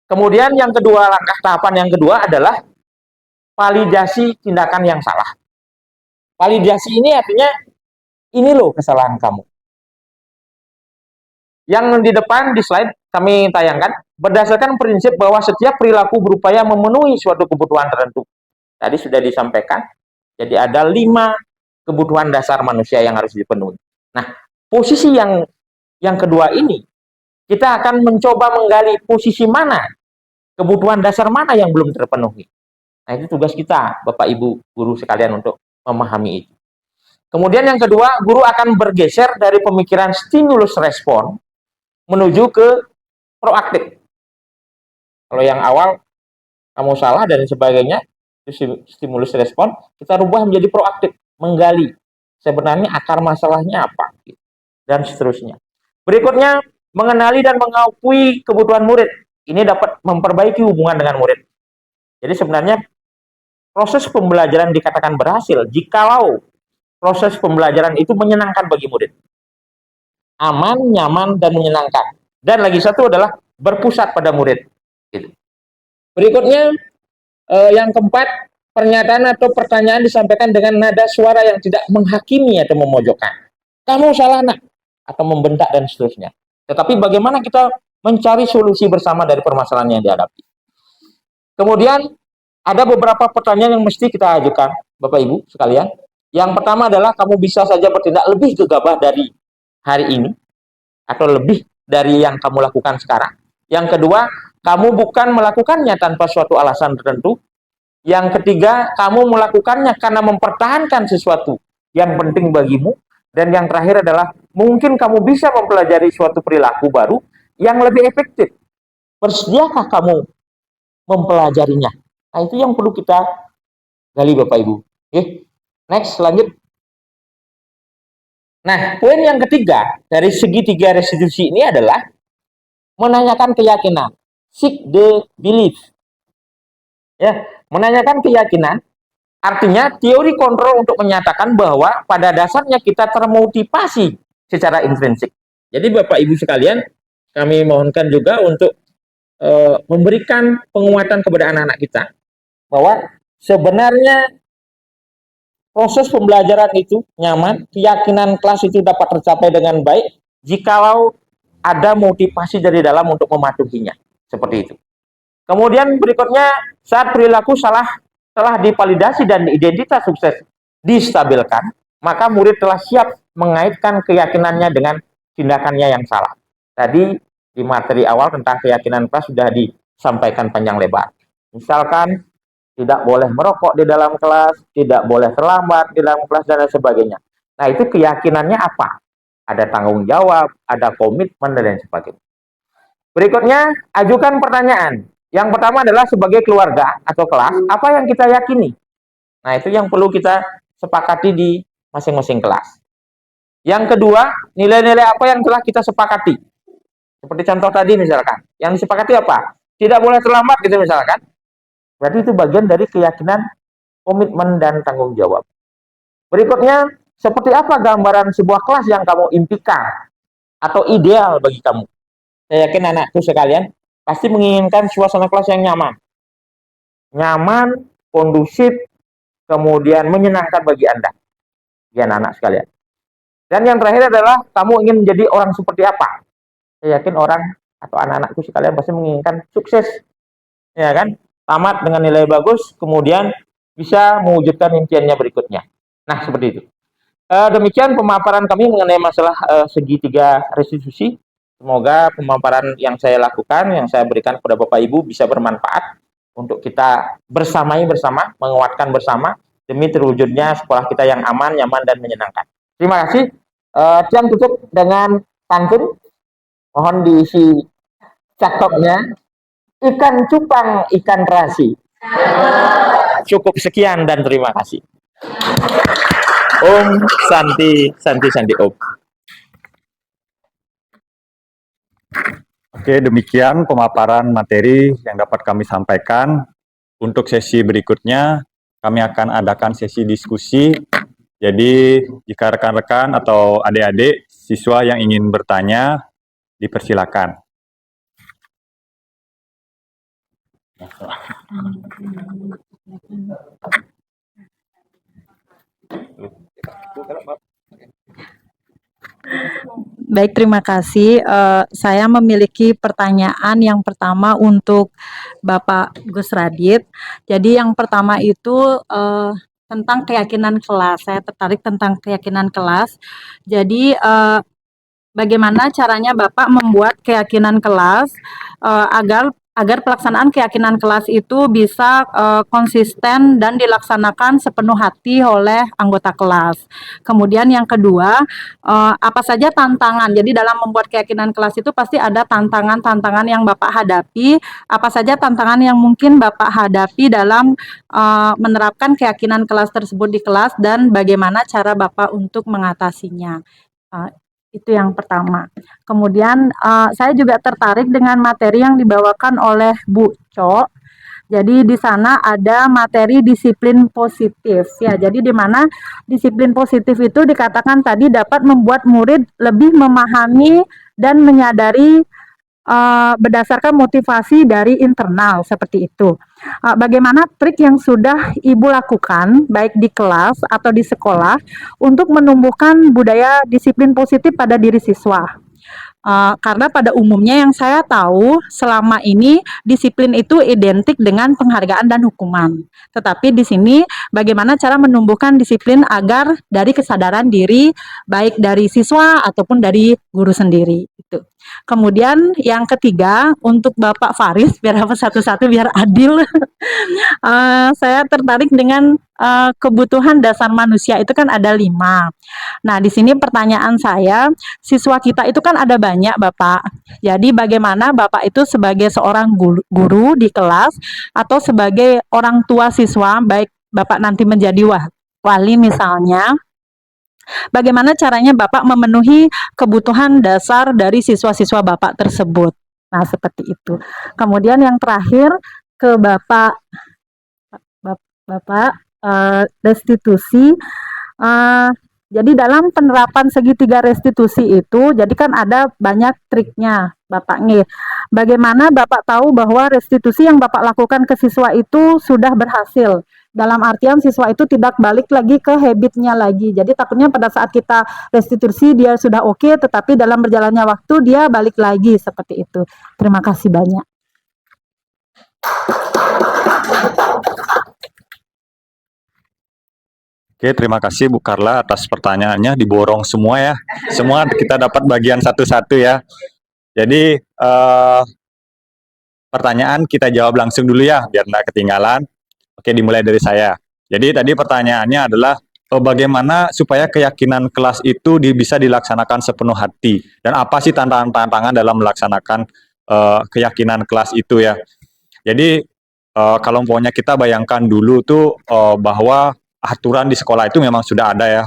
Kemudian yang kedua, langkah tahapan yang kedua adalah validasi tindakan yang salah. Validasi ini artinya, ini loh kesalahan kamu. Yang di depan di slide kami tayangkan, berdasarkan prinsip bahwa setiap perilaku berupaya memenuhi suatu kebutuhan tertentu. Tadi sudah disampaikan, jadi ada 5 kebutuhan dasar manusia yang harus dipenuhi. Nah, posisi yang kedua ini, kita akan mencoba menggali posisi mana, kebutuhan dasar mana yang belum terpenuhi. Nah, itu tugas kita, Bapak Ibu guru sekalian, untuk memahami itu. Kemudian yang kedua, guru akan bergeser dari pemikiran stimulus respon menuju ke proaktif. Kalau yang awal, kamu salah dan sebagainya, itu stimulus respon, kita rubah menjadi proaktif, menggali sebenarnya akar masalahnya apa, dan seterusnya. Berikutnya, mengenali dan mengakui kebutuhan murid. Ini dapat memperbaiki hubungan dengan murid. Jadi sebenarnya proses pembelajaran dikatakan berhasil jikalau proses pembelajaran itu menyenangkan bagi murid. Aman, nyaman, dan menyenangkan. Dan lagi satu adalah berpusat pada murid. Gitu. Berikutnya, yang keempat, pernyataan atau pertanyaan disampaikan dengan nada suara yang tidak menghakimi atau memojokkan. Kamu salah, nak, atau membentak dan seterusnya. Tetapi bagaimana kita mencari solusi bersama dari permasalahan yang dihadapi. Kemudian ada beberapa pertanyaan yang mesti kita ajukan, Bapak Ibu sekalian. Yang pertama adalah, kamu bisa saja bertindak lebih gegabah dari hari ini, atau lebih dari yang kamu lakukan sekarang. Yang kedua, kamu bukan melakukannya tanpa suatu alasan tertentu. Yang ketiga, kamu melakukannya karena mempertahankan sesuatu yang penting bagimu. Dan yang terakhir adalah, mungkin kamu bisa mempelajari suatu perilaku baru yang lebih efektif. Bersediakah kamu mempelajarinya? Nah, itu yang perlu kita gali, Bapak Ibu. Oke, next, lanjut. Nah, poin yang ketiga dari segitiga restitusi ini adalah menanyakan keyakinan, seek the belief. Ya, menanyakan keyakinan artinya teori kontrol untuk menyatakan bahwa pada dasarnya kita termotivasi secara intrinsik. Jadi Bapak Ibu sekalian, kami mohonkan juga untuk memberikan penguatan kepada anak-anak kita bahwa sebenarnya proses pembelajaran itu nyaman, keyakinan kelas itu dapat tercapai dengan baik jikalau ada motivasi dari dalam untuk mematuhinya. Seperti itu. Kemudian berikutnya, saat perilaku salah telah divalidasi dan identitas sukses distabilkan, maka murid telah siap mengaitkan keyakinannya dengan tindakannya yang salah. Tadi di materi awal tentang keyakinan kelas sudah disampaikan panjang lebar. Misalkan, tidak boleh merokok di dalam kelas, tidak boleh terlambat di dalam kelas, dan lain sebagainya. Nah, itu keyakinannya apa? Ada tanggung jawab, ada komitmen, dan lain sebagainya. Berikutnya, ajukan pertanyaan. Yang pertama adalah sebagai keluarga atau kelas, apa yang kita yakini? Nah, itu yang perlu kita sepakati di masing-masing kelas. Yang kedua, nilai-nilai apa yang telah kita sepakati? Seperti contoh tadi misalkan, yang disepakati apa? Tidak boleh terlambat gitu misalkan. Berarti itu bagian dari keyakinan, komitmen, dan tanggung jawab. Berikutnya, seperti apa gambaran sebuah kelas yang kamu impikan atau ideal bagi kamu? Saya yakin anakku sekalian pasti menginginkan suasana kelas yang nyaman. Nyaman, kondusif, kemudian menyenangkan bagi Anda. Ya, anak-anak sekalian. Dan yang terakhir adalah, kamu ingin menjadi orang seperti apa? Saya yakin orang atau anak-anakku sekalian pasti menginginkan sukses. Ya kan? Tamat dengan nilai bagus, kemudian bisa mewujudkan impiannya berikutnya. Nah, seperti itu. Demikian pemaparan kami mengenai masalah segitiga restitusi. Semoga pemaparan yang saya lakukan, yang saya berikan kepada Bapak Ibu bisa bermanfaat untuk kita bersamai bersama, menguatkan bersama, demi terwujudnya sekolah kita yang aman, nyaman, dan menyenangkan. Terima kasih. Siang tutup dengan pantun. Mohon diisi cakepnya. Ikan cupang, ikan terasi. Cukup sekian dan terima kasih. Om Santi Santi Santi Om. Oke, demikian pemaparan materi yang dapat kami sampaikan. Untuk sesi berikutnya, kami akan adakan sesi diskusi. Jadi, jika rekan-rekan atau adik-adik siswa yang ingin bertanya, dipersilakan. Baik, terima kasih. Saya memiliki pertanyaan yang pertama untuk Bapak Gus Radit. Jadi yang pertama itu tentang keyakinan kelas. Saya tertarik tentang keyakinan kelas. Jadi bagaimana caranya Bapak membuat keyakinan kelas agar pelaksanaan keyakinan kelas itu bisa konsisten dan dilaksanakan sepenuh hati oleh anggota kelas. Kemudian yang kedua, apa saja tantangan. Jadi dalam membuat keyakinan kelas itu pasti ada tantangan-tantangan yang Bapak hadapi. Apa saja tantangan yang mungkin Bapak hadapi dalam menerapkan keyakinan kelas tersebut di kelas dan bagaimana cara Bapak untuk mengatasinya. Itu yang pertama. Kemudian saya juga tertarik dengan materi yang dibawakan oleh Bu Co. Jadi di sana ada materi disiplin positif ya. Jadi di mana disiplin positif itu dikatakan tadi dapat membuat murid lebih memahami dan menyadari berdasarkan motivasi dari internal seperti itu. Bagaimana trik yang sudah Ibu lakukan baik di kelas atau di sekolah untuk menumbuhkan budaya disiplin positif pada diri siswa? Karena pada umumnya yang saya tahu selama ini disiplin itu identik dengan penghargaan dan hukuman. Tetapi di sini bagaimana cara menumbuhkan disiplin agar dari kesadaran diri baik dari siswa ataupun dari guru sendiri itu. Kemudian yang ketiga untuk Bapak Faris biar apa satu-satu biar adil. Saya tertarik dengan kebutuhan dasar manusia itu kan ada 5. Nah, di sini pertanyaan saya, siswa kita itu kan ada banyak, Bapak. Jadi bagaimana Bapak itu sebagai seorang guru di kelas atau sebagai orang tua siswa, baik Bapak nanti menjadi wali misalnya, bagaimana caranya Bapak memenuhi kebutuhan dasar dari siswa-siswa Bapak tersebut. Nah, seperti itu. Kemudian yang terakhir ke Bapak restitusi. Jadi dalam penerapan segitiga restitusi itu, jadi kan ada banyak triknya, Bapak nih. Bagaimana Bapak tahu bahwa restitusi yang Bapak lakukan ke siswa itu sudah berhasil? Dalam artian siswa itu tidak balik lagi ke habitnya lagi. Jadi takutnya pada saat kita restitusi dia sudah oke, tetapi dalam berjalannya waktu dia balik lagi seperti itu. Terima kasih banyak. Oke, terima kasih Bu Carla atas pertanyaannya, diborong semua ya. Semua kita dapat bagian satu-satu ya. Jadi pertanyaan kita jawab langsung dulu ya, biar tidak ketinggalan. Oke, dimulai dari saya. Jadi tadi pertanyaannya adalah bagaimana supaya keyakinan kelas itu bisa dilaksanakan sepenuh hati, dan apa sih tantangan-tantangan dalam melaksanakan keyakinan kelas itu ya. Jadi kalau umpamanya kita bayangkan dulu tuh bahwa aturan di sekolah itu memang sudah ada ya.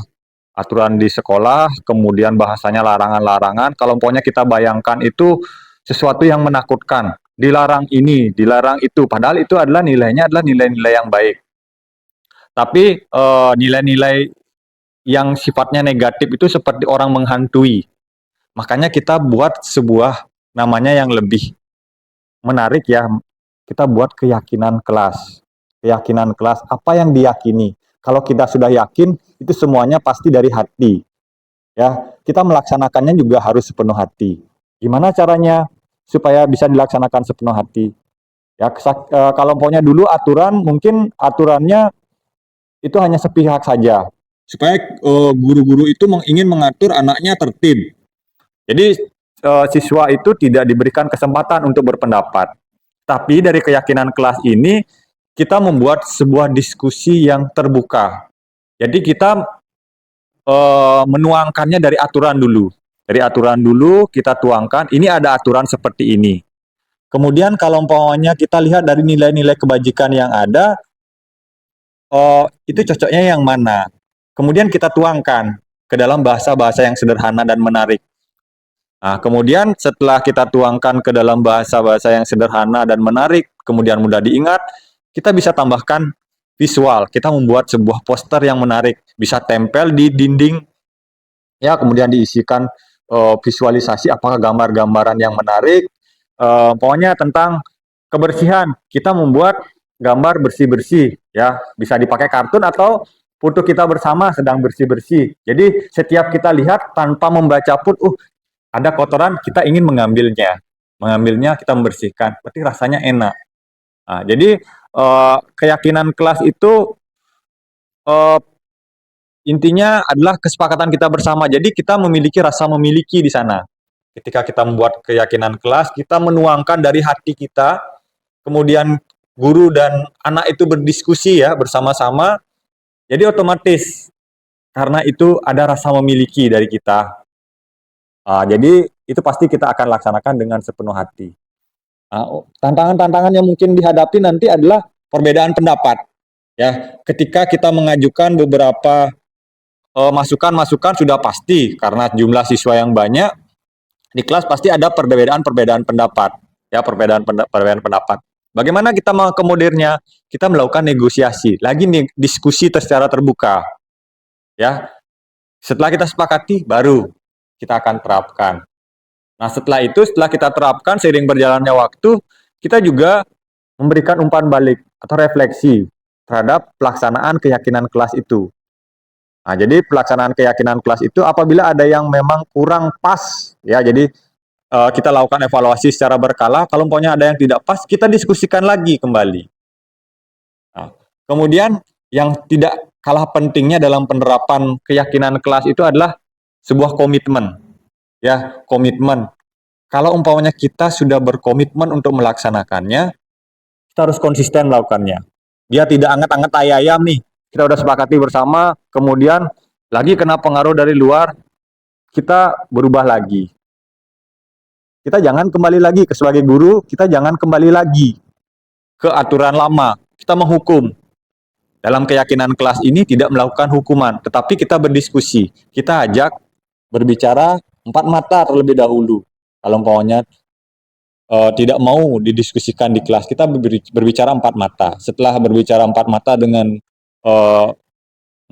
Aturan di sekolah, kemudian bahasanya larangan-larangan. Kalau umpamanya kita bayangkan itu sesuatu yang menakutkan. Dilarang ini, dilarang itu. Padahal itu adalah nilainya adalah nilai-nilai yang baik. Tapi nilai-nilai yang sifatnya negatif itu seperti orang menghantui. Makanya kita buat sebuah namanya yang lebih menarik ya. Kita buat keyakinan kelas. Keyakinan kelas, apa yang diyakini. Kalau kita sudah yakin, itu semuanya pasti dari hati. Ya, kita melaksanakannya juga harus sepenuh hati. Gimana caranya supaya bisa dilaksanakan sepenuh hati? Ya, kalau pokoknya dulu aturan, mungkin aturannya itu hanya sepihak saja. Supaya guru-guru itu ingin mengatur anaknya tertib. Jadi siswa itu tidak diberikan kesempatan untuk berpendapat. Tapi dari keyakinan kelas ini, kita membuat sebuah diskusi yang terbuka. Jadi kita menuangkannya dari aturan dulu. Dari aturan dulu kita tuangkan, ini ada aturan seperti ini. Kemudian kalau umpamanya kita lihat dari nilai-nilai kebajikan yang ada, itu cocoknya yang mana. Kemudian kita tuangkan ke dalam bahasa-bahasa yang sederhana dan menarik. Nah, kemudian setelah kita tuangkan ke dalam bahasa-bahasa yang sederhana dan menarik, kemudian mudah diingat, kita bisa tambahkan visual. Kita membuat sebuah poster yang menarik, bisa tempel di dinding, ya, kemudian diisikan visualisasi apakah gambar-gambaran yang menarik. Pokoknya tentang kebersihan, kita membuat gambar bersih-bersih, ya, bisa dipakai kartun atau foto kita bersama sedang bersih-bersih. Jadi setiap kita lihat tanpa membaca pun, ada kotoran, kita ingin mengambilnya kita membersihkan, berarti rasanya enak. Nah, jadi keyakinan kelas itu intinya adalah kesepakatan kita bersama. Jadi kita memiliki rasa memiliki di sana. Ketika kita membuat keyakinan kelas, kita menuangkan dari hati kita, kemudian guru dan anak itu berdiskusi ya bersama-sama. Jadi otomatis karena itu ada rasa memiliki dari kita. Jadi itu pasti kita akan laksanakan dengan sepenuh hati. Tantangan-tantangan yang mungkin dihadapi nanti adalah perbedaan pendapat. Ya, ketika kita mengajukan beberapa masukan-masukan sudah pasti karena jumlah siswa yang banyak di kelas pasti ada perbedaan pendapat. Ya, perbedaan pendapat. Bagaimana kita mengakomodirnya? Kita melakukan negosiasi, lagi diskusi secara terbuka. Ya, setelah kita sepakati, baru kita akan terapkan. Nah, setelah itu, setelah kita terapkan, seiring berjalannya waktu, kita juga memberikan umpan balik atau refleksi terhadap pelaksanaan keyakinan kelas itu. Nah, jadi pelaksanaan keyakinan kelas itu apabila ada yang memang kurang pas, ya, jadi kita lakukan evaluasi secara berkala. Kalau umpamanya ada yang tidak pas, kita diskusikan lagi kembali. Nah, kemudian yang tidak kalah pentingnya dalam penerapan keyakinan kelas itu adalah sebuah komitmen. Ya, komitmen. Kalau umpamanya kita sudah berkomitmen untuk melaksanakannya, kita harus konsisten melakukannya. Dia tidak anget-anget ayam nih. Kita udah sepakati bersama, kemudian lagi kena pengaruh dari luar, kita berubah lagi. Kita jangan kembali lagi sebagai guru, kita jangan kembali lagi ke aturan lama. Kita menghukum. Dalam keyakinan kelas ini tidak melakukan hukuman, tetapi kita berdiskusi. Kita ajak berbicara 4 mata terlebih dahulu. Kalau umpamanya tidak mau didiskusikan di kelas, kita berbicara 4 mata. Setelah berbicara 4 mata dengan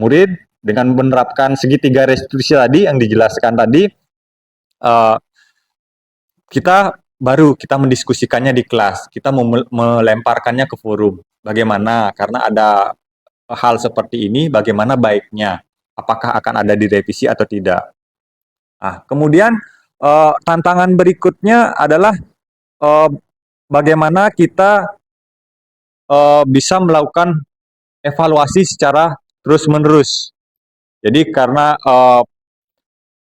murid, dengan menerapkan segitiga restitusi tadi yang dijelaskan tadi, kita mendiskusikannya di kelas, kita melemparkannya ke forum. Bagaimana? Karena ada hal seperti ini, bagaimana baiknya? Apakah akan ada direvisi atau tidak? Nah, kemudian tantangan berikutnya adalah bagaimana kita bisa melakukan evaluasi secara terus-menerus. Jadi karena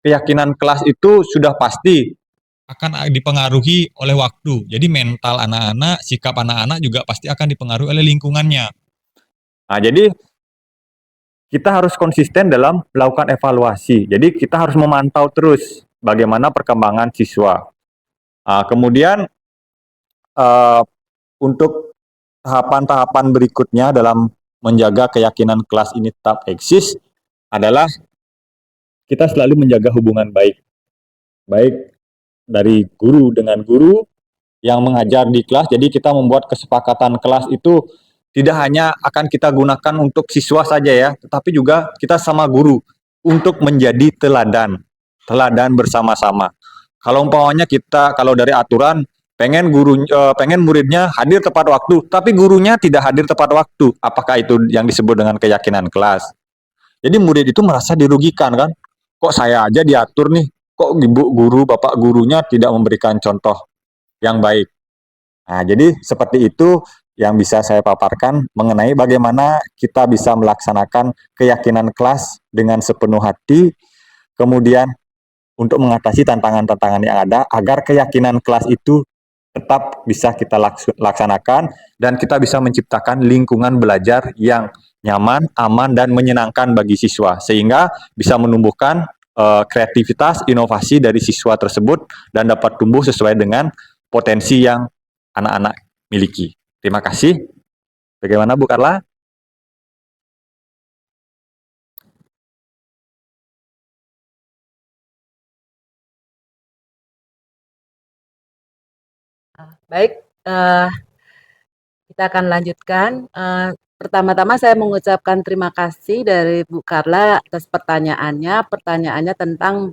keyakinan kelas itu sudah pasti akan dipengaruhi oleh waktu. Jadi mental anak-anak, sikap anak-anak juga pasti akan dipengaruhi oleh lingkungannya. Nah, jadi kita harus konsisten dalam melakukan evaluasi. Jadi kita harus memantau terus bagaimana perkembangan siswa. Kemudian untuk tahapan-tahapan berikutnya dalam menjaga keyakinan kelas ini tetap eksis adalah kita selalu menjaga hubungan baik. Baik dari guru dengan guru yang mengajar di kelas. Jadi kita membuat kesepakatan kelas itu tidak hanya akan kita gunakan untuk siswa saja ya, tetapi juga kita sama guru untuk menjadi teladan bersama-sama. Kalau umpamanya kalau dari aturan pengen muridnya hadir tepat waktu, tapi gurunya tidak hadir tepat waktu. Apakah itu yang disebut dengan keyakinan kelas? Jadi murid itu merasa dirugikan kan? Kok saya aja diatur nih? Kok ibu guru, bapak gurunya tidak memberikan contoh yang baik? Nah, jadi seperti itu yang bisa saya paparkan mengenai bagaimana kita bisa melaksanakan keyakinan kelas dengan sepenuh hati, kemudian untuk mengatasi tantangan-tantangan yang ada agar keyakinan kelas itu tetap bisa kita laksanakan dan kita bisa menciptakan lingkungan belajar yang nyaman, aman, dan menyenangkan bagi siswa sehingga bisa menumbuhkan kreativitas, inovasi dari siswa tersebut dan dapat tumbuh sesuai dengan potensi yang anak-anak miliki. Terima kasih. Bagaimana Bu Carla? Baik, kita akan lanjutkan. Pertama-tama saya mengucapkan terima kasih dari Bu Carla atas pertanyaannya. Pertanyaannya tentang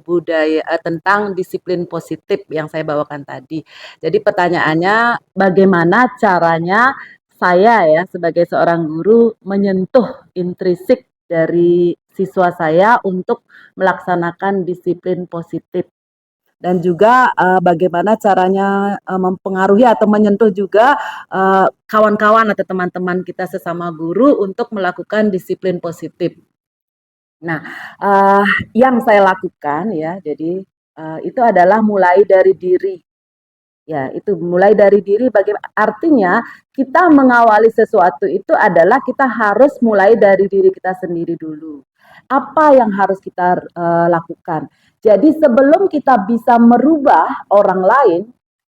tentang disiplin positif yang saya bawakan tadi. Jadi pertanyaannya, bagaimana caranya saya ya sebagai seorang guru menyentuh intrinsik dari siswa saya untuk melaksanakan disiplin positif. Dan juga bagaimana caranya mempengaruhi atau menyentuh juga kawan-kawan atau teman-teman kita sesama guru untuk melakukan disiplin positif. Nah, yang saya lakukan ya, jadi itu adalah mulai dari diri. Ya, itu mulai dari diri. Artinya kita mengawali sesuatu itu adalah kita harus mulai dari diri kita sendiri dulu. Apa yang harus kita lakukan? Jadi sebelum kita bisa merubah orang lain,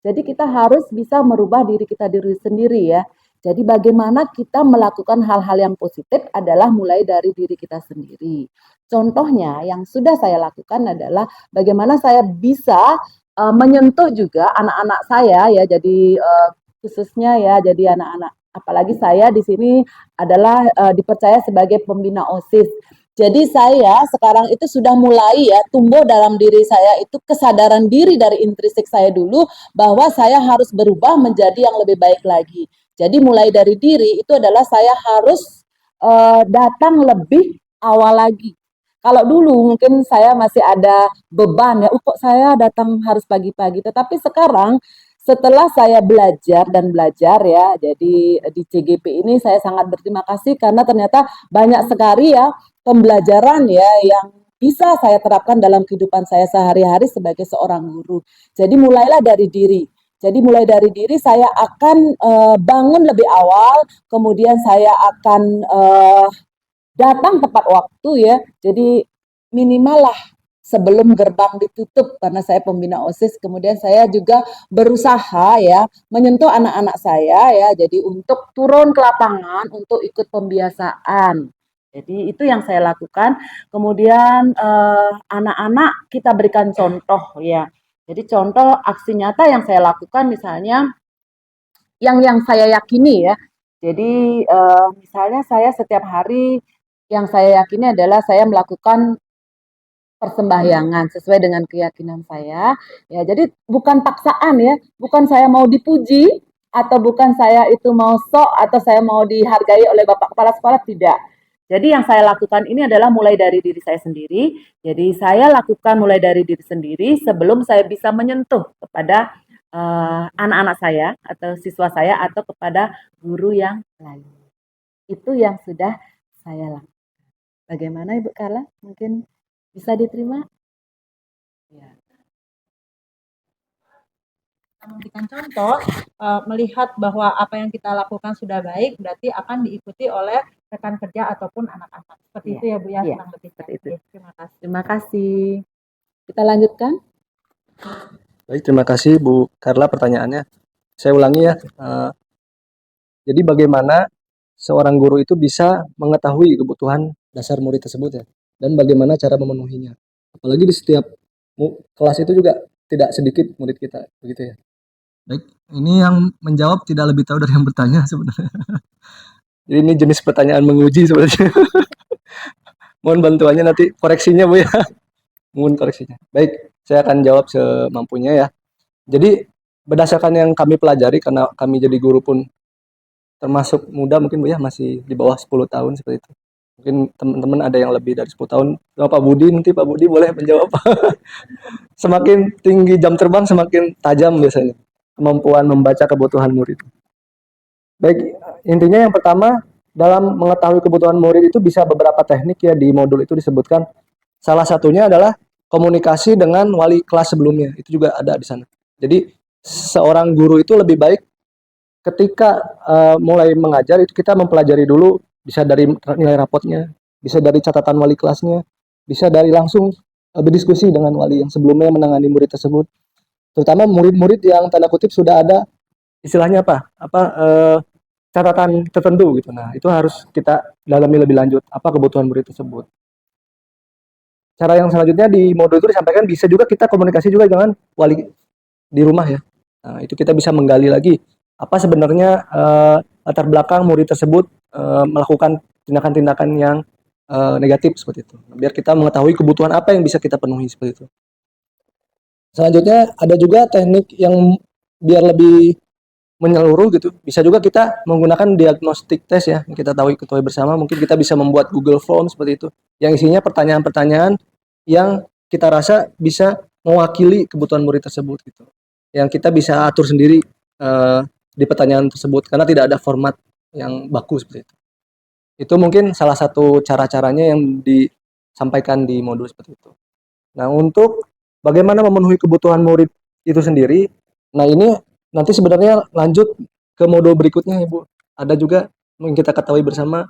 jadi kita harus bisa merubah diri kita sendiri ya. Jadi bagaimana kita melakukan hal-hal yang positif adalah mulai dari diri kita sendiri. Contohnya yang sudah saya lakukan adalah bagaimana saya bisa menyentuh juga anak-anak saya ya. Jadi khususnya ya, jadi anak-anak, apalagi saya di sini adalah dipercaya sebagai pembina OSIS. Jadi saya sekarang itu sudah mulai ya tumbuh dalam diri saya itu kesadaran diri dari intrinsik saya dulu bahwa saya harus berubah menjadi yang lebih baik lagi. Jadi mulai dari diri itu adalah saya harus datang lebih awal lagi. Kalau dulu mungkin saya masih ada beban ya, kok saya datang harus pagi-pagi. Tetapi sekarang setelah saya belajar ya, jadi di CGP ini saya sangat berterima kasih karena ternyata banyak sekali ya pembelajaran ya yang bisa saya terapkan dalam kehidupan saya sehari-hari sebagai seorang guru. Jadi mulailah dari diri. Jadi mulai dari diri saya akan bangun lebih awal, kemudian saya akan datang tepat waktu ya. Jadi minimal lah sebelum gerbang ditutup karena saya pembina OSIS, kemudian saya juga berusaha ya menyentuh anak-anak saya ya, jadi untuk turun ke lapangan untuk ikut pembiasaan. Jadi itu yang saya lakukan. Kemudian anak-anak kita berikan contoh ya. Jadi contoh aksi nyata yang saya lakukan misalnya yang saya yakini ya. Jadi misalnya saya setiap hari yang saya yakini adalah saya melakukan persembahyangan sesuai dengan keyakinan saya ya. Jadi bukan paksaan ya, bukan saya mau dipuji atau bukan saya itu mau sok atau saya mau dihargai oleh Bapak Kepala Sekolah, tidak. Jadi yang saya lakukan ini adalah mulai dari diri saya sendiri. Jadi saya lakukan mulai dari diri sendiri sebelum saya bisa menyentuh kepada anak-anak saya atau siswa saya atau kepada guru yang lain. Itu yang sudah saya lakukan. Bagaimana Ibu Carla? Mungkin bisa diterima? Ya. Memberikan contoh, melihat bahwa apa yang kita lakukan sudah baik, berarti akan diikuti oleh rekan kerja ataupun anak-anak. Seperti itu ya Bu ya, kurang lebih seperti itu. Terima kasih. Terima kasih. Kita lanjutkan. Baik, terima kasih Bu Carla pertanyaannya. Saya ulangi ya. Jadi bagaimana seorang guru itu bisa mengetahui kebutuhan dasar murid tersebut ya, dan bagaimana cara memenuhinya. Apalagi di setiap kelas itu juga tidak sedikit murid kita, begitu ya. Baik, ini yang menjawab tidak lebih tahu dari yang bertanya sebenarnya. Jadi ini jenis pertanyaan menguji sebenarnya. Mohon bantuannya nanti koreksinya Bu ya. Mohon koreksinya. Baik, saya akan jawab semampunya ya. Jadi berdasarkan yang kami pelajari, karena kami jadi guru pun termasuk muda mungkin Bu ya, masih di bawah 10 tahun seperti itu. Mungkin teman-teman ada yang lebih dari 10 tahun. Sama Pak Budi, nanti Pak Budi boleh menjawab. Semakin tinggi jam terbang, semakin tajam biasanya kemampuan membaca kebutuhan murid. Baik, intinya yang pertama, dalam mengetahui kebutuhan murid itu bisa beberapa teknik ya, di modul itu disebutkan. Salah satunya adalah komunikasi dengan wali kelas sebelumnya. Itu juga ada di sana. Jadi seorang guru itu lebih baik ketika mulai mengajar itu kita mempelajari dulu, bisa dari nilai rapotnya, bisa dari catatan wali kelasnya, bisa dari langsung berdiskusi dengan wali yang sebelumnya menangani murid tersebut. Terutama murid-murid yang tanda kutip sudah ada istilahnya catatan tertentu gitu. Nah, itu harus kita dalami lebih lanjut apa kebutuhan murid tersebut. Cara yang selanjutnya di modul itu disampaikan bisa juga kita komunikasi juga dengan wali di rumah ya. Nah, itu kita bisa menggali lagi apa sebenarnya latar belakang murid tersebut melakukan tindakan-tindakan yang negatif seperti itu. Biar kita mengetahui kebutuhan apa yang bisa kita penuhi seperti itu. Selanjutnya ada juga teknik yang biar lebih menyeluruh gitu. Bisa juga kita menggunakan diagnostik test ya, yang kita ketahui bersama. Mungkin kita bisa membuat Google Form seperti itu, yang isinya pertanyaan-pertanyaan yang kita rasa bisa mewakili kebutuhan murid tersebut gitu. Yang kita bisa atur sendiri di pertanyaan tersebut karena tidak ada format yang baku seperti itu. Itu mungkin salah satu cara-caranya yang disampaikan di modul seperti itu. Nah, untuk bagaimana memenuhi kebutuhan murid itu sendiri, nah ini nanti sebenarnya lanjut ke modul berikutnya Ibu. Ada juga yang kita ketahui bersama,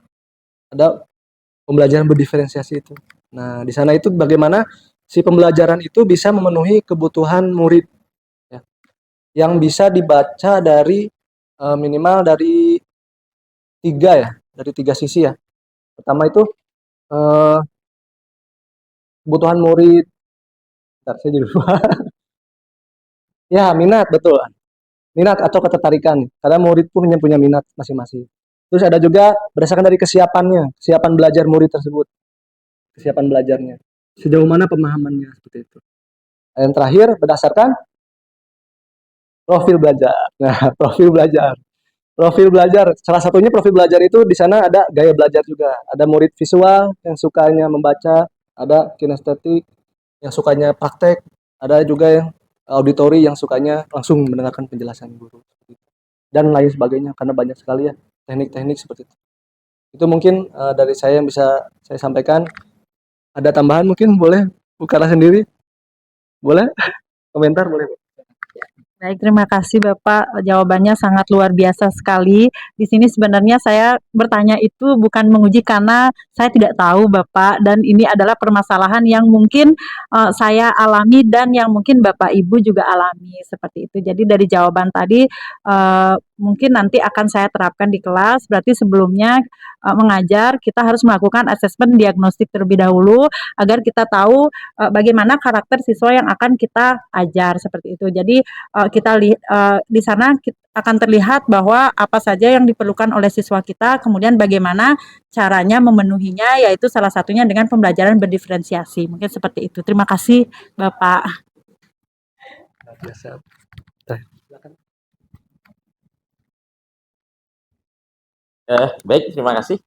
ada pembelajaran berdiferensiasi itu. Nah, di sana itu bagaimana si pembelajaran itu bisa memenuhi kebutuhan murid ya, yang bisa dibaca dari minimal dari dari tiga sisi ya. Pertama itu kebutuhan murid, bentar, saya jadi lupa. Ya, minat, betul. Minat atau ketertarikan, karena murid pun punya minat masing-masing. Terus ada juga berdasarkan dari kesiapan belajar murid tersebut, kesiapan belajarnya, sejauh mana pemahamannya seperti itu. Yang terakhir berdasarkan profil belajar. Nah, profil belajar. Salah satunya profil belajar itu di sana ada gaya belajar juga. Ada murid visual yang sukanya membaca, ada kinestetik yang sukanya praktek, ada juga yang auditori yang sukanya langsung mendengarkan penjelasan guru. Dan lain sebagainya karena banyak sekali ya teknik-teknik seperti itu. Itu mungkin dari saya yang bisa saya sampaikan. Ada tambahan mungkin boleh Bu Karla sendiri? Boleh? Komentar boleh, Bu? Baik, terima kasih Bapak. Jawabannya sangat luar biasa sekali. Di sini sebenarnya saya bertanya itu bukan menguji karena saya tidak tahu Bapak dan ini adalah permasalahan yang mungkin saya alami dan yang mungkin Bapak Ibu juga alami seperti itu. Jadi dari jawaban tadi mungkin nanti akan saya terapkan di kelas. Berarti sebelumnya mengajar kita harus melakukan asesmen diagnostik terlebih dahulu agar kita tahu bagaimana karakter siswa yang akan kita ajar seperti itu. Jadi kita di sana akan terlihat bahwa apa saja yang diperlukan oleh siswa kita, kemudian bagaimana caranya memenuhinya, yaitu salah satunya dengan pembelajaran berdiferensiasi. Mungkin seperti itu. Terima kasih, Bapak. Biasa. Baik, terima kasih.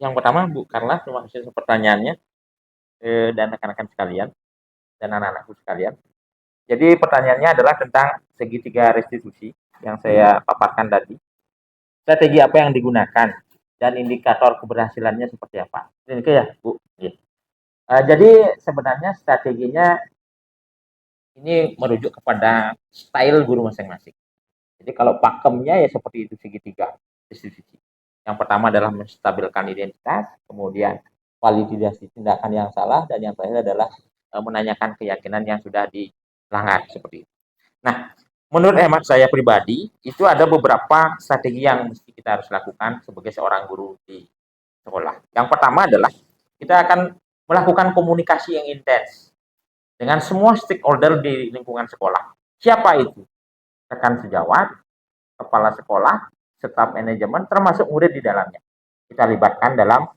Yang pertama, Bu Karla, terima kasih atas pertanyaannya dan rekan-rekan sekalian dan anak-anakku sekalian. Jadi pertanyaannya adalah tentang segitiga restitusi yang saya paparkan tadi. Strategi apa yang digunakan dan indikator keberhasilannya seperti apa? Ini ya, Bu. Ya. Jadi sebenarnya strateginya ini merujuk kepada style guru masing-masing. Jadi kalau pakemnya ya seperti itu segitiga restitusi. Yang pertama adalah menstabilkan identitas, kemudian validasi tindakan yang salah, dan yang terakhir adalah menanyakan keyakinan yang sudah dilanggar seperti itu. Nah, menurut hemat saya pribadi, itu ada beberapa strategi yang mesti kita harus lakukan sebagai seorang guru di sekolah. Yang pertama adalah kita akan melakukan komunikasi yang intens dengan semua stakeholder di lingkungan sekolah. Siapa itu? Rekan sejawat, kepala sekolah, staf manajemen, termasuk murid di dalamnya. Kita libatkan dalam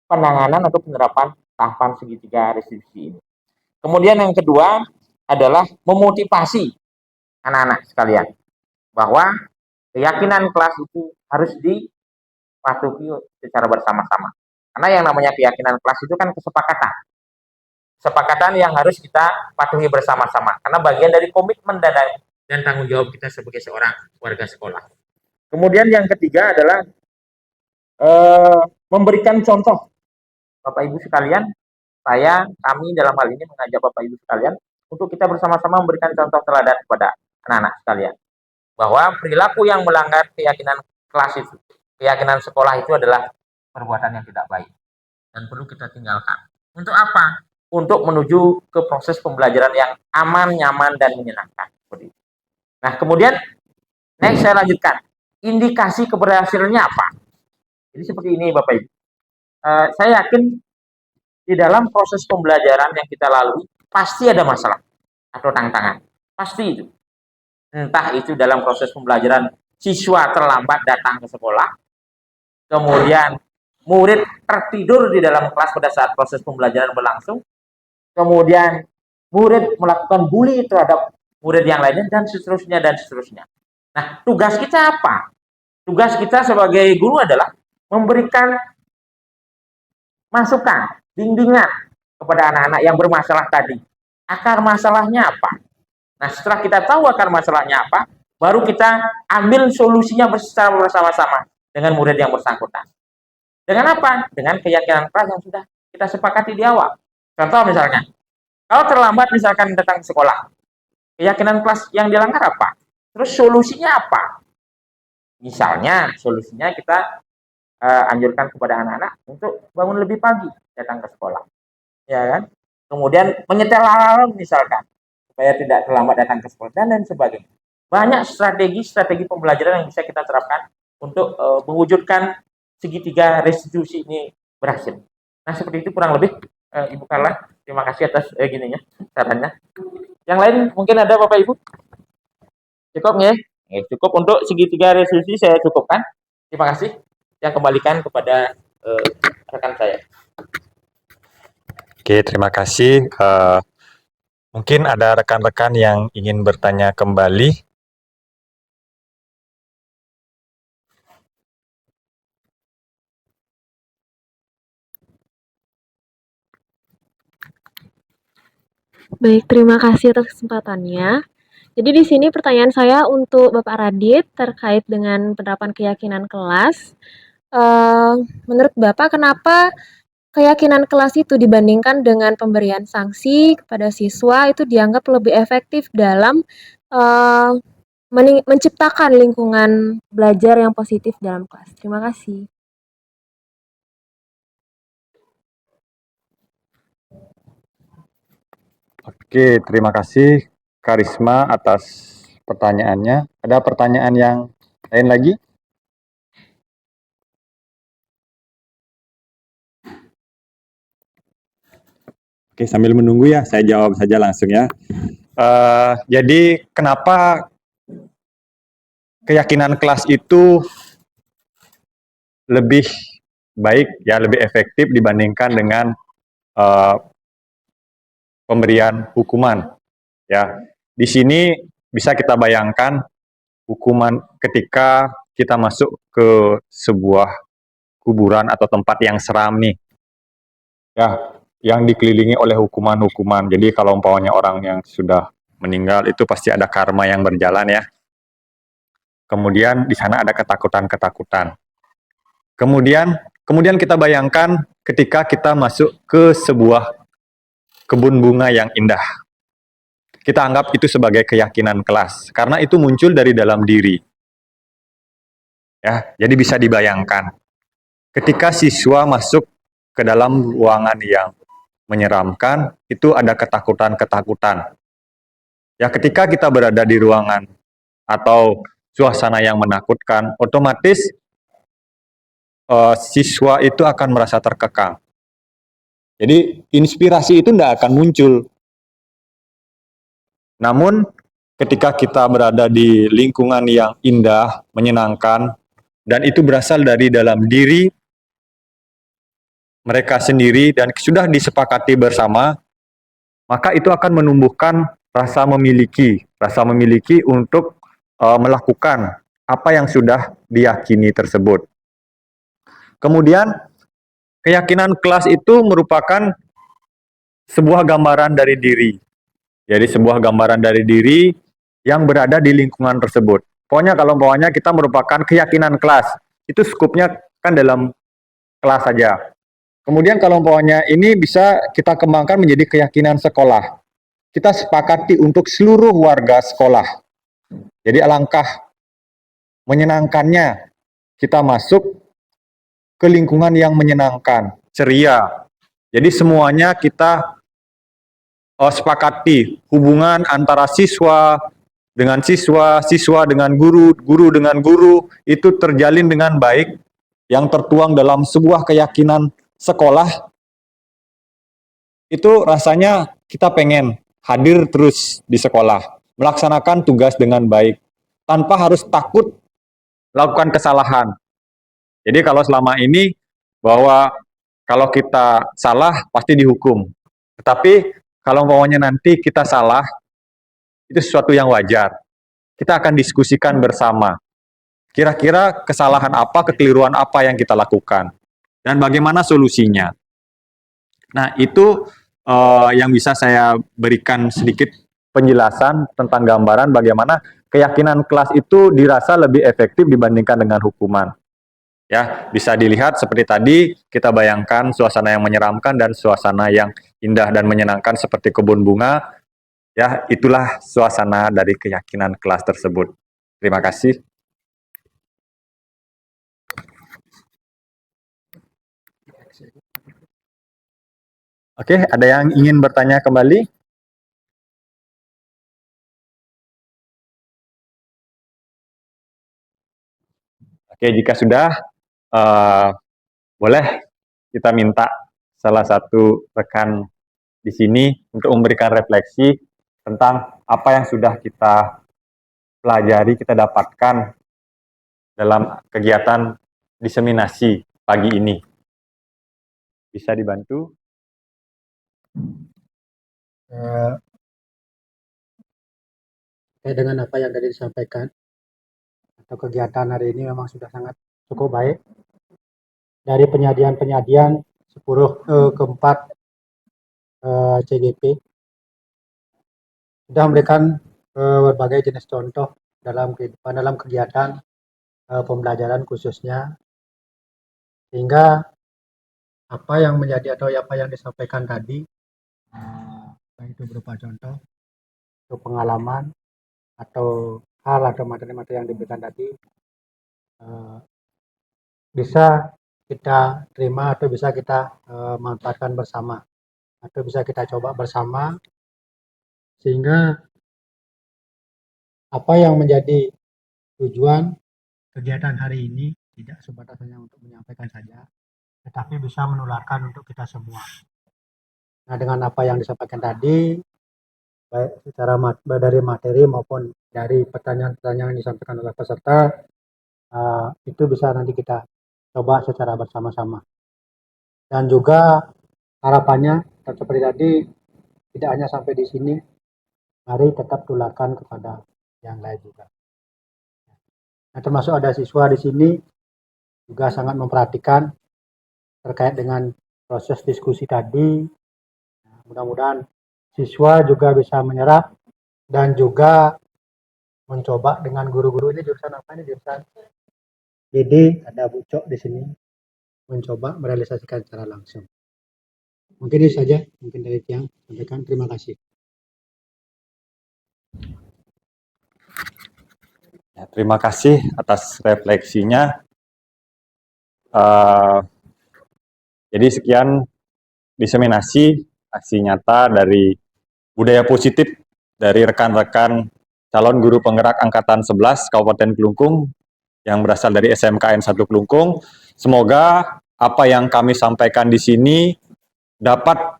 penanganan atau penerapan tahapan segitiga restitusi ini. Kemudian yang kedua adalah memotivasi anak-anak sekalian bahwa keyakinan kelas itu harus dipatuhi secara bersama-sama. Karena yang namanya keyakinan kelas itu kan kesepakatan. Kesepakatan yang harus kita patuhi bersama-sama. Karena bagian dari komitmen dan tanggung jawab kita sebagai seorang warga sekolah. Kemudian yang ketiga adalah memberikan contoh. Bapak Ibu sekalian, kami dalam hal ini mengajak Bapak Ibu sekalian untuk kita bersama-sama memberikan contoh teladan kepada anak-anak sekalian. Bahwa perilaku yang melanggar keyakinan kelas itu, keyakinan sekolah itu adalah perbuatan yang tidak baik dan perlu kita tinggalkan. Untuk apa? Untuk menuju ke proses pembelajaran yang aman, nyaman, dan menyenangkan. Nah, kemudian next saya lanjutkan. Indikasi keberhasilannya apa? Jadi seperti ini Bapak Ibu. Saya yakin di dalam proses pembelajaran yang kita lalui pasti ada masalah atau tantangan. Pasti itu. Entah itu dalam proses pembelajaran siswa terlambat datang ke sekolah, kemudian murid tertidur di dalam kelas pada saat proses pembelajaran berlangsung, kemudian murid melakukan bully terhadap murid yang lainnya, dan seterusnya dan seterusnya. Nah, tugas kita apa? Tugas kita sebagai guru adalah memberikan masukan, bimbingan kepada anak-anak yang bermasalah tadi. Akar masalahnya apa? Nah, setelah kita tahu akar masalahnya apa, baru kita ambil solusinya secara bersama-sama dengan murid yang bersangkutan. Dengan apa? Dengan keyakinan kelas yang sudah kita sepakati di awal. Contoh misalnya, kalau terlambat misalkan datang ke sekolah, keyakinan kelas yang dilanggar apa? Terus solusinya apa? Misalnya, solusinya kita anjurkan kepada anak-anak untuk bangun lebih pagi datang ke sekolah. Ya kan? Kemudian menyetel alarm misalkan, supaya tidak terlambat datang ke sekolah, dan lain sebagainya. Banyak strategi pembelajaran yang bisa kita terapkan untuk mewujudkan segitiga restitusi ini berhasil. Nah, seperti itu kurang lebih Ibu Carla. Terima kasih atas sarannya. Yang lain mungkin ada Bapak Ibu? Cukup ya? Cukup untuk segitiga restitusi saya cukupkan. Terima kasih. Yang kembalikan kepada rekan saya. Oke, terima kasih. Mungkin ada rekan-rekan yang ingin bertanya kembali. Baik, terima kasih atas kesempatannya. Jadi di sini pertanyaan saya untuk Bapak Radit terkait dengan penerapan keyakinan kelas. Menurut Bapak, kenapa keyakinan kelas itu dibandingkan dengan pemberian sanksi kepada siswa itu dianggap lebih efektif dalam menciptakan lingkungan belajar yang positif dalam kelas? Terima kasih. Oke, terima kasih Karisma atas pertanyaannya. Ada pertanyaan yang lain lagi? Oke, sambil menunggu ya, saya jawab saja langsung ya. Jadi kenapa keyakinan kelas itu lebih baik ya, lebih efektif dibandingkan dengan pemberian hukuman ya. Di sini bisa kita bayangkan hukuman ketika kita masuk ke sebuah kuburan atau tempat yang seram nih ya, yang dikelilingi oleh hukuman-hukuman. Jadi kalau umpamanya orang yang sudah meninggal itu pasti ada karma yang berjalan ya. Kemudian di sana ada ketakutan-ketakutan. Kemudian kita bayangkan ketika kita masuk ke sebuah kebun bunga yang indah. Kita anggap itu sebagai keyakinan kelas karena itu muncul dari dalam diri. Ya, jadi bisa dibayangkan ketika siswa masuk ke dalam ruangan yang menyeramkan, itu ada ketakutan-ketakutan. Ya, ketika kita berada di ruangan atau suasana yang menakutkan, otomatis siswa itu akan merasa terkekang. Jadi inspirasi itu tidak akan muncul. Namun ketika kita berada di lingkungan yang indah, menyenangkan, dan itu berasal dari dalam diri mereka sendiri dan sudah disepakati bersama, maka itu akan menumbuhkan rasa memiliki untuk melakukan apa yang sudah diyakini tersebut. Kemudian keyakinan kelas itu merupakan sebuah gambaran dari diri. Jadi sebuah gambaran dari diri yang berada di lingkungan tersebut. Pokoknya kalau kita merupakan keyakinan kelas, itu skupnya kan dalam kelas saja. Kemudian kalau ini bisa kita kembangkan menjadi keyakinan sekolah. kita sepakati untuk seluruh warga sekolah. Jadi alangkah menyenangkannya kita masuk ke lingkungan yang menyenangkan, ceria. Jadi semuanya kita sepakati hubungan antara siswa dengan siswa, siswa dengan guru, guru dengan guru, itu terjalin dengan baik, yang tertuang dalam sebuah keyakinan sekolah. Itu rasanya kita pengen hadir terus di sekolah, melaksanakan tugas dengan baik, tanpa harus takut melakukan kesalahan. Jadi kalau selama ini bahwa kalau kita salah pasti dihukum. Tetapi kalau maunya nanti kita salah, itu sesuatu yang wajar. Kita akan diskusikan bersama. Kira-kira kesalahan apa, kekeliruan apa yang kita lakukan, dan bagaimana solusinya. Nah, itu yang bisa saya berikan sedikit penjelasan tentang gambaran bagaimana keyakinan kelas itu dirasa lebih efektif dibandingkan dengan hukuman. Ya, bisa dilihat seperti tadi, kita bayangkan suasana yang menyeramkan dan suasana yang indah dan menyenangkan seperti kebun bunga. Ya, itulah suasana dari keyakinan kelas tersebut. Terima kasih. Oke, ada yang ingin bertanya kembali? Oke, jika sudah, boleh kita minta salah satu rekan di sini untuk memberikan refleksi tentang apa yang sudah kita pelajari, kita dapatkan dalam kegiatan diseminasi pagi ini. Bisa dibantu? Dengan apa yang tadi disampaikan, atau kegiatan hari ini memang sudah sangat cukup baik. Dari penyajian-penyajian 10 keempat CGP sudah memberikan berbagai jenis contoh dalam kehidupan, dalam kegiatan pembelajaran khususnya, sehingga apa yang menjadi atau apa yang disampaikan tadi, baik itu berupa contoh atau pengalaman atau hal atau materi-materi yang diberikan tadi, bisa kita terima atau bisa kita manfaatkan bersama atau bisa kita coba bersama, sehingga apa yang menjadi tujuan kegiatan hari ini tidak sebatas hanya untuk menyampaikan saja, tetapi bisa menularkan untuk kita semua. Nah, dengan apa yang disampaikan tadi, baik secara dari materi maupun dari pertanyaan-pertanyaan yang disampaikan oleh peserta, itu bisa nanti kita coba secara bersama-sama. Dan juga harapannya seperti tadi, tidak hanya sampai di sini, mari tetap tularkan kepada yang lain juga. Nah, termasuk ada siswa di sini juga sangat memperhatikan terkait dengan proses diskusi tadi. Nah, mudah-mudahan siswa juga bisa menyerap dan juga mencoba dengan guru-guru. Ini jurusan apa ini? Jurusan jadi ada Bu Cok di sini mencoba merealisasikan secara langsung. Mungkin itu saja, mungkin dari yang sampaikan. Terima kasih. Ya, terima kasih atas refleksinya. Jadi sekian diseminasi aksi nyata dari budaya positif dari rekan-rekan calon guru penggerak Angkatan 11 Kabupaten Kelungkung yang berasal dari SMKN 1 Kelungkung. Semoga apa yang kami sampaikan di sini dapat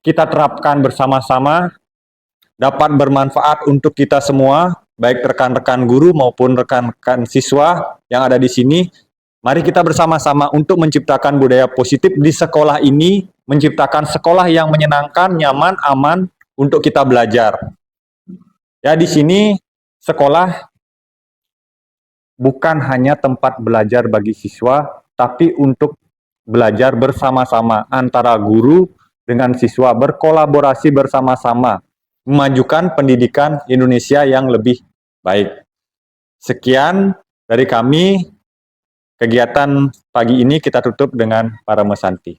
kita terapkan bersama-sama, dapat bermanfaat untuk kita semua, baik rekan-rekan guru maupun rekan-rekan siswa yang ada di sini. Mari kita bersama-sama untuk menciptakan budaya positif di sekolah ini, menciptakan sekolah yang menyenangkan, nyaman, aman untuk kita belajar. Ya, di sini sekolah bukan hanya tempat belajar bagi siswa, tapi untuk belajar bersama-sama antara guru dengan siswa, berkolaborasi bersama-sama, memajukan pendidikan Indonesia yang lebih baik. Sekian dari kami. Kegiatan pagi ini kita tutup dengan Paramesanti.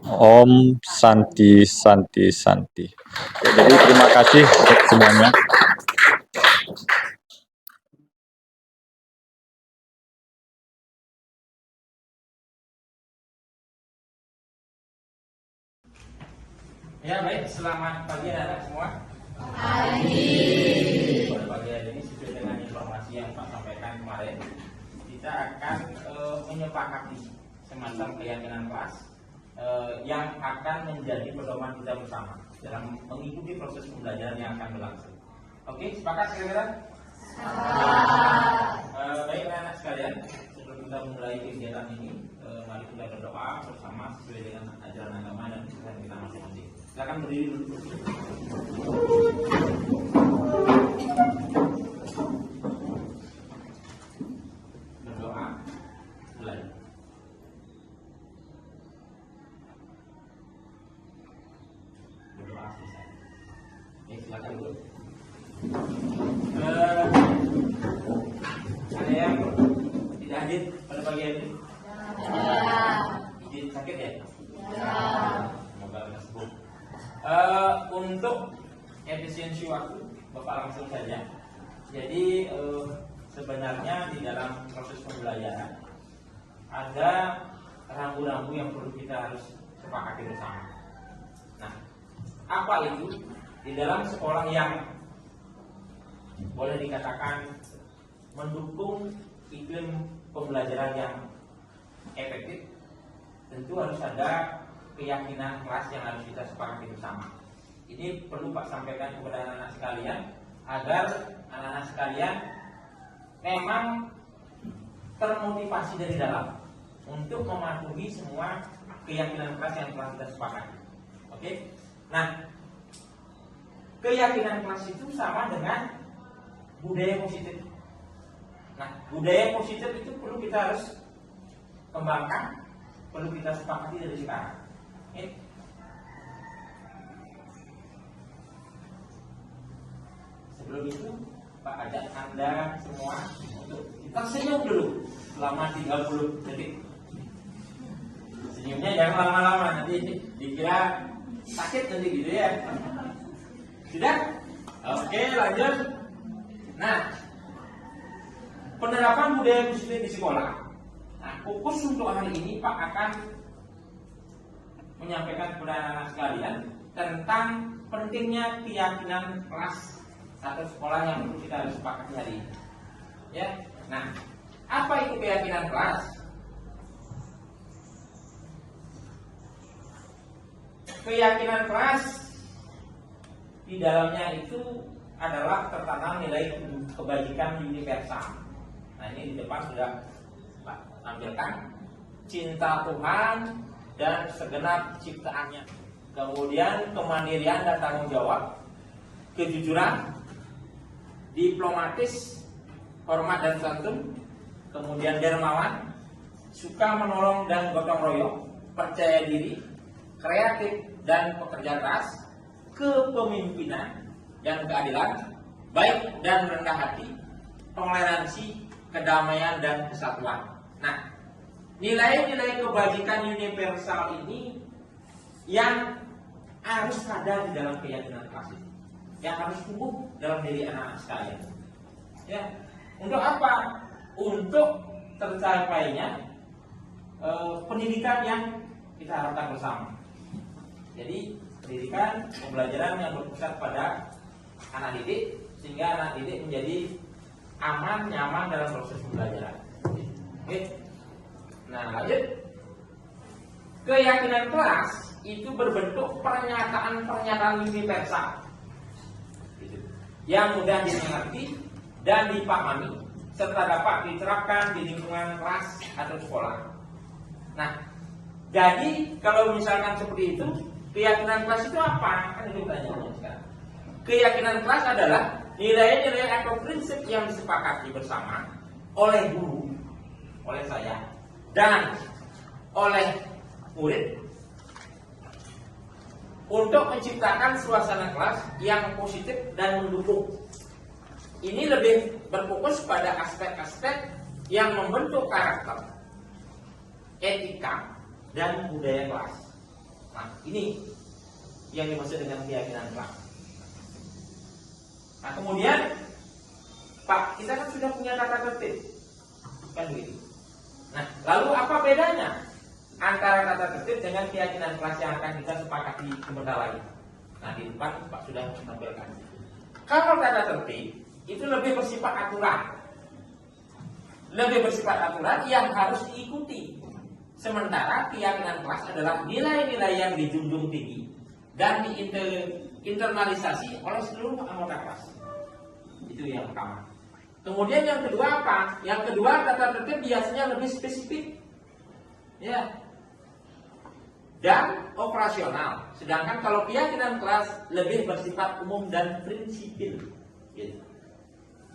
Om Santi Santi Santi. Ya, jadi terima kasih untuk semuanya. Ya baik, selamat pagi anak-anak semua. Pagi. Pada pagi hari ini sesuai dengan informasi yang Pak sampaikan kemarin, kita akan menyepakati semacam keyakinan kelas yang akan menjadi pedoman kita bersama dalam mengikuti proses pembelajaran yang akan berlangsung. Oke, sepakat kira-kira? Baik anak-anak sekalian, sebelum kita mulai kegiatan ini, mari kita berdoa bersama sesuai dengan ajaran agama dan kepercayaan kita masing-masing. Silakan berdiri dulu. Berdoa, mulai. Berdoa selesai. Silakan dulu. Ada yang tidak hadir pada pagi hari ini? Izin sakit ya? Semoga lekas sembuh. Untuk efisiensi waktu, Bapak langsung saja. Jadi sebenarnya di dalam proses pembelajaran ada rambu-rambu yang perlu kita harus sepakati bersama. Nah, apa itu? Di dalam sekolah yang boleh dikatakan mendukung iklim pembelajaran yang efektif, tentu harus ada keyakinan kelas yang harus kita sepakati bersama. Ini perlu Pak sampaikan kepada anak-anak sekalian agar anak-anak sekalian memang termotivasi dari dalam untuk mematuhi semua keyakinan kelas yang telah kita sepakati. Oke? Nah, keyakinan kelas itu sama dengan budaya positif. Nah, budaya positif itu perlu kita harus kembangkan, perlu kita sepakati dari sekarang. Oke? Sebelum itu, Pak ajak Anda semua untuk kita senyum dulu selama 30 detik. Senyumnya jangan lama-lama, nanti dikira sakit nanti gitu ya. Sudah? Oke, lanjut. Nah, penerapan budaya positif di sekolah. Nah, fokus untuk hari ini Pak akan menyampaikan kepada anak-anak sekalian tentang pentingnya keyakinan kelas atau sekolah yang perlu kita harus sepakati hari ini. Ya, nah, apa itu keyakinan kelas? Keyakinan kelas di dalamnya itu adalah tertanam nilai kebajikan universal. Nah, ini di depan sudah Pak tampilkan. Cinta Tuhan dan segenap ciptaannya. Kemudian kemandirian dan tanggung jawab, kejujuran, diplomatis, hormat dan santun, kemudian dermawan, suka menolong dan gotong royong, percaya diri, kreatif dan pekerja keras, kepemimpinan dan keadilan, baik dan rendah hati, toleransi, kedamaian dan kesatuan. Nah, nilai-nilai kebajikan universal ini yang harus ada di dalam keyakinan kelas ini, yang harus tumbuh dalam diri anak-anak sekalian. Ya, untuk apa? Untuk tercapainya pendidikan yang kita harapkan bersama. Jadi pendidikan pembelajaran yang berpusat pada anak didik sehingga anak didik menjadi aman, nyaman dalam proses pembelajaran. Oke. Nah, lanjut. Keyakinan kelas itu berbentuk pernyataan-pernyataan universal yang mudah dimengerti dan dipahami serta dapat diterapkan di lingkungan kelas atau sekolah. Nah, jadi kalau misalkan seperti itu, keyakinan kelas itu apa? Kan itu pertanyaannya sekarang. Keyakinan kelas adalah nilai-nilai atau prinsip yang disepakati bersama oleh guru, oleh saya, dan oleh murid untuk menciptakan suasana kelas yang positif dan mendukung. Ini lebih berfokus pada aspek-aspek yang membentuk karakter, etika, dan budaya kelas. Nah, ini yang dimaksud dengan keyakinan kelas. Nah, kemudian Pak, kita kan sudah punya tata tertib, kan begitu. Nah, lalu apa bedanya antara tata tertib dengan keyakinan kelas yang akan kita sepakati sebentar lagi? Nah, di depan Pak sudah menampilkan. Kalau tata tertib itu lebih bersifat aturan, yang harus diikuti. Sementara keyakinan kelas adalah nilai-nilai yang dijunjung tinggi dan diinternalisasi oleh seluruh anggota kelas. Itu yang pertama. Kemudian yang kedua apa? Yang kedua, tata tertib biasanya lebih spesifik, ya, dan operasional. Sedangkan kalau keyakinan kelas lebih bersifat umum dan prinsipil. Gitu.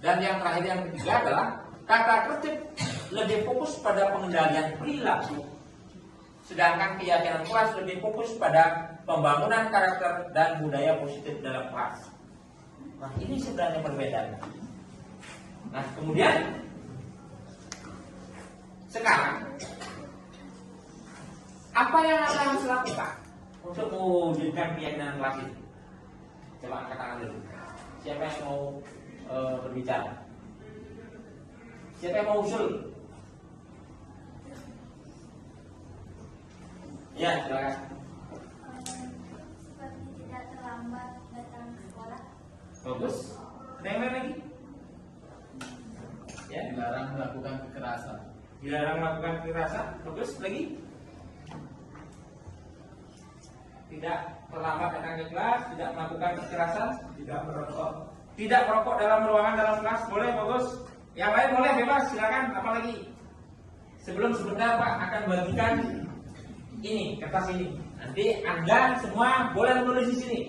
Dan yang terakhir, yang ketiga adalah tata tertib lebih fokus pada pengendalian perilaku, sedangkan keyakinan kelas lebih fokus pada pembangunan karakter dan budaya positif dalam kelas. Nah, ini sebenarnya perbedaannya. Nah, kemudian sekarang apa yang Anda harus lakukan untuk mewujudkan keyakinan kelas itu? Coba angkat tangan dulu. Siapa yang mau berbicara? Siapa yang mau usul? Ya, silakan. Seperti tidak terlambat datang ke sekolah. Bagus. Ada yang lain lagi? Ya. Dilarang melakukan kekerasan. Dilarang melakukan kekerasan. Bagus. Lagi? Tidak terlambat datang ke kelas, tidak melakukan kekerasan, tidak merokok. Tidak merokok dalam ruangan dalam kelas. Boleh, bagus. Yang lain boleh, bebas, silakan. Apalagi? Sebelum sebentar Pak akan bagikan ini, kertas ini. Nanti Anda semua boleh menulis di sini.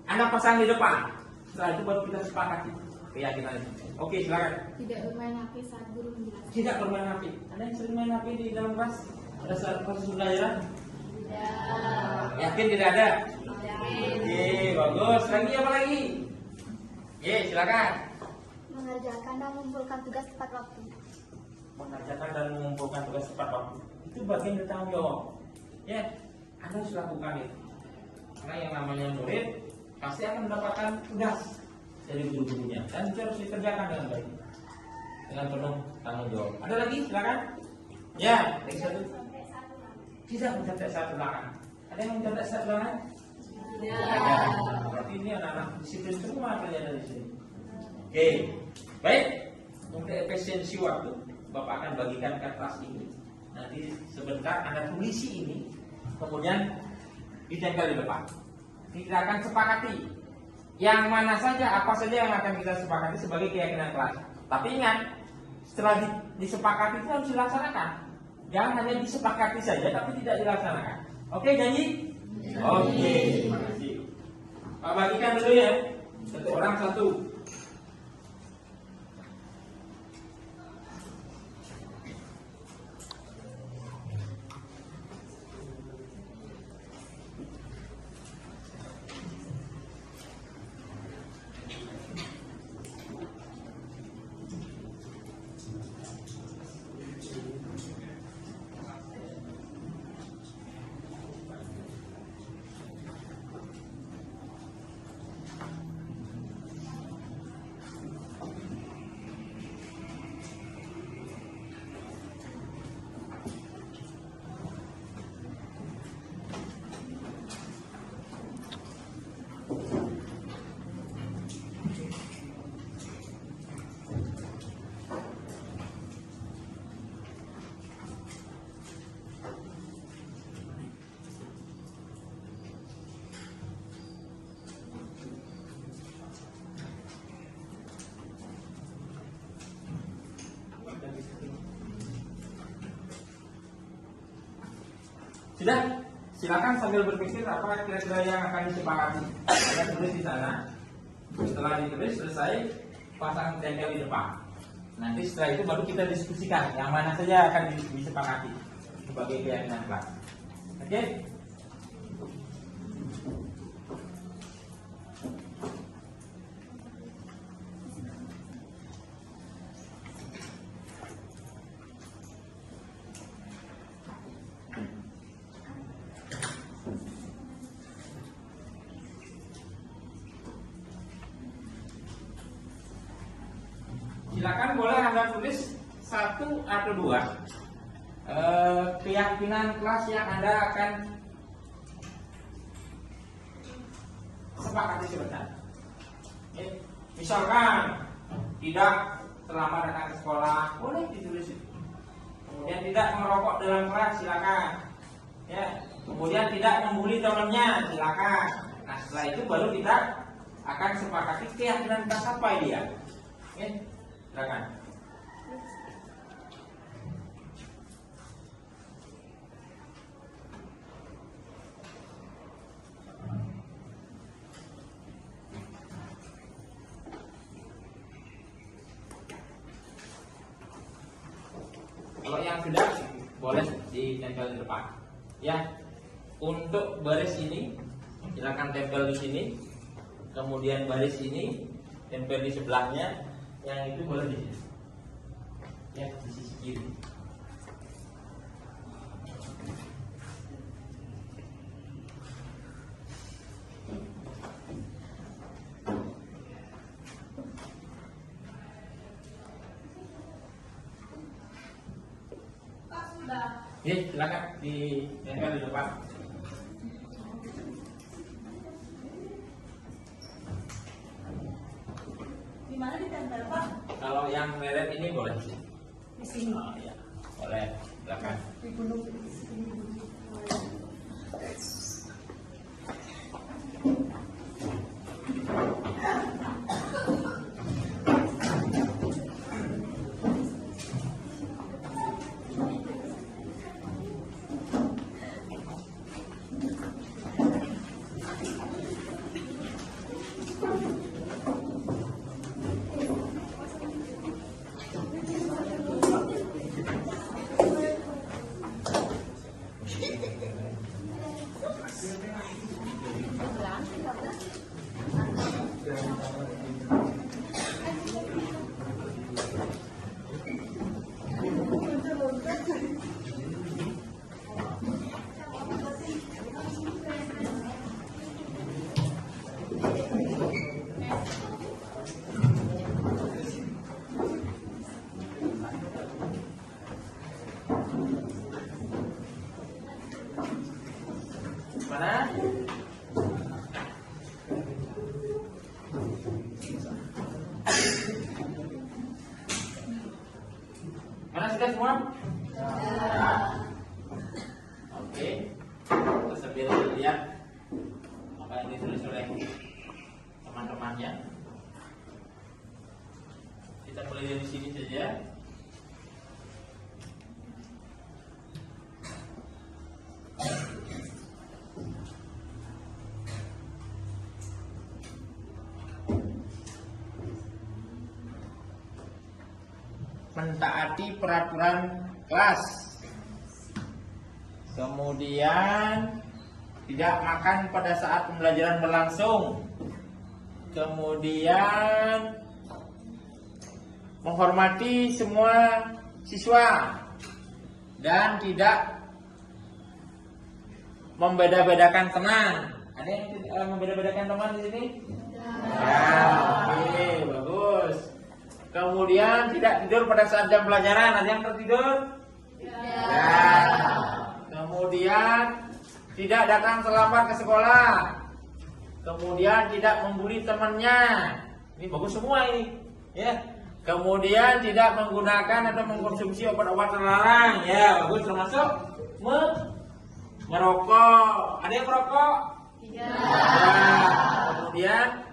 Anda pasang di depan. Setelah itu baru kita sepakati keyakinan itu. Oke, silakan. Tidak bermain HP saat guru menjelaskan. Tidak bermain HP. Ada yang sering main HP di dalam kelas? Ada saat proses pembelajaran? Tidak. Yakin tidak ada? Yakin. Oke, bagus. Lagi apa lagi? Ye, silakan. Mengerjakan dan mengumpulkan tugas tepat waktu. Mengerjakan dan mengumpulkan tugas tepat waktu. Itu bagian dari tanggung jawab. Ya, Anda harus lakukan itu. Karena yang namanya murid pasti akan mendapatkan tugas dari guru-gurunya dan itu harus dikerjakan dengan baik, dengan penuh tanggung jawab. Ada lagi? Silakan. Ya, lagi satu. Tidak mencapai satu belakang. Ada yang mencapai satu belakang? Tidak. Berarti ini anak-anak disiplin semua kerja dari sini. Oke, baik. Untuk efisiensi waktu, Bapak akan bagikan kertas ini. Nanti sebentar Anda tulisi ini, kemudian ditempel di depan. Kita akan sepakati yang mana saja, apa saja yang akan kita sepakati sebagai keyakinan kelas. Tapi ingat, setelah disepakati itu harus dilaksanakan. Jangan hanya disepakati saja tapi tidak dilaksanakan. Oke, janji? Oke, terima kasih. Pak bagikan dulu ya. Satu orang satu. Sudah, silakan sambil berpikir apa kira-kira yang akan disepakati. Anda tulis di sana. Setelah ditulis selesai, pasang tempel di depan. Nanti setelah itu baru kita diskusikan yang mana saja akan disepakati sebagai keyakinan kelas. Oke? silakan boleh Anda tulis 1 atau 2 keyakinan kelas yang Anda akan sepakati sebentar. Misalkan tidak terlambat datang ke sekolah, boleh ditulis itu. Kemudian tidak merokok dalam kelas, silakan. Ya, kemudian tidak membuli temannya, silakan. Nah, setelah itu baru kita akan sepakati keyakinan kelas apa dia. Oke, silakan. Kalau yang sudah boleh ditempel di depan. Ya, untuk baris ini silakan tempel di sini. Kemudian baris ini tempel di sebelahnya. Yang itu boleh di sini. Ya, di sisi kiri. Ya, silakan ditempel di depan. Di mana ditempel, Pak? Kalau yang meret ini boleh. Di sini. Oh, ya. Boleh, silakan. Di gunung di sini. Mana? Mana sudah semua? Ya. Oke. Kita sambil lihat apa yang ditulis oleh teman-temannya. Kita mulai dari sini saja. Mentaati peraturan kelas, kemudian tidak makan pada saat pembelajaran berlangsung, kemudian menghormati semua siswa dan tidak membeda-bedakan teman. Ada yang membeda-bedakan teman di sini? Ya, oke, bagus. Kemudian tidak tidur pada saat jam pelajaran. Ada yang tertidur? Ya. Kemudian tidak datang terlambat ke sekolah. Kemudian tidak membuli temannya. Ini bagus semua ini. Ya. Kemudian tidak menggunakan atau mengkonsumsi obat-obat terlarang. Ya, bagus, termasuk merokok. Ada yang merokok? Tidak. Ya. Kemudian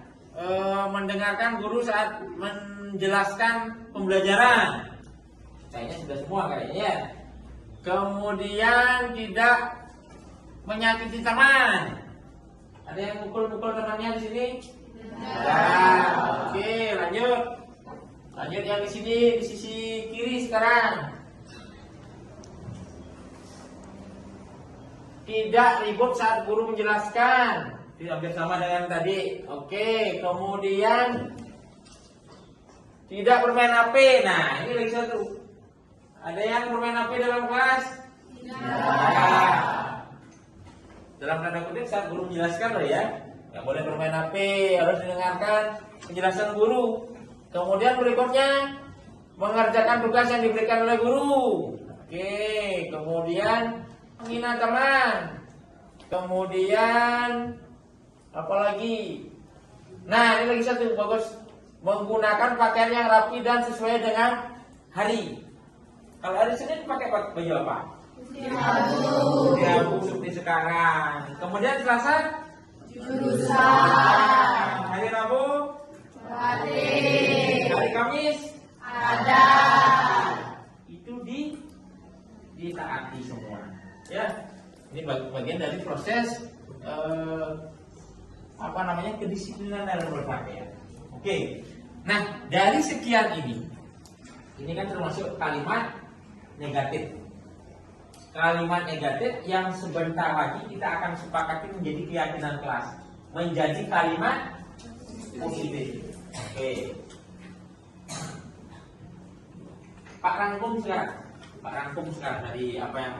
mendengarkan guru saat menjelaskan pembelajaran. Kayaknya sudah semua kayaknya. Kemudian tidak menyakiti teman. Ada yang mukul-mukul temannya di sini? Ya, oke, lanjut. Lanjut yang di sini, di sisi kiri sekarang. Tidak ribut saat guru menjelaskan. Tidak hampir sama dengan tadi. Oke, kemudian tidak bermain HP. Nah, ini lagi satu. Ada yang bermain HP dalam kelas? Tidak. Nah, dalam tanda kutip saat guru menjelaskan loh ya. Nggak boleh bermain HP, harus mendengarkan penjelasan guru. Kemudian berikutnya mengerjakan tugas yang diberikan oleh guru. Oke, kemudian menghina teman. Kemudian apalagi? Nah, ini lagi satu bagus. Menggunakan pakaian yang rapi dan sesuai dengan hari. Kalau hari Senin pakai baju apa? Ya, seperti sekarang. Kemudian Selasa? Jurusan. Hari Rabu? Hari Kamis? Itu ditaati semua. Ya, ini bagian dari proses kedisiplinan dalam berpakaian. Oke. Nah, dari sekian ini kan termasuk kalimat negatif. Kalimat negatif yang sebentar lagi kita akan sepakati menjadi keyakinan kelas, menjadi kalimat positif. Oke. Pak rangkum sekarang dari apa yang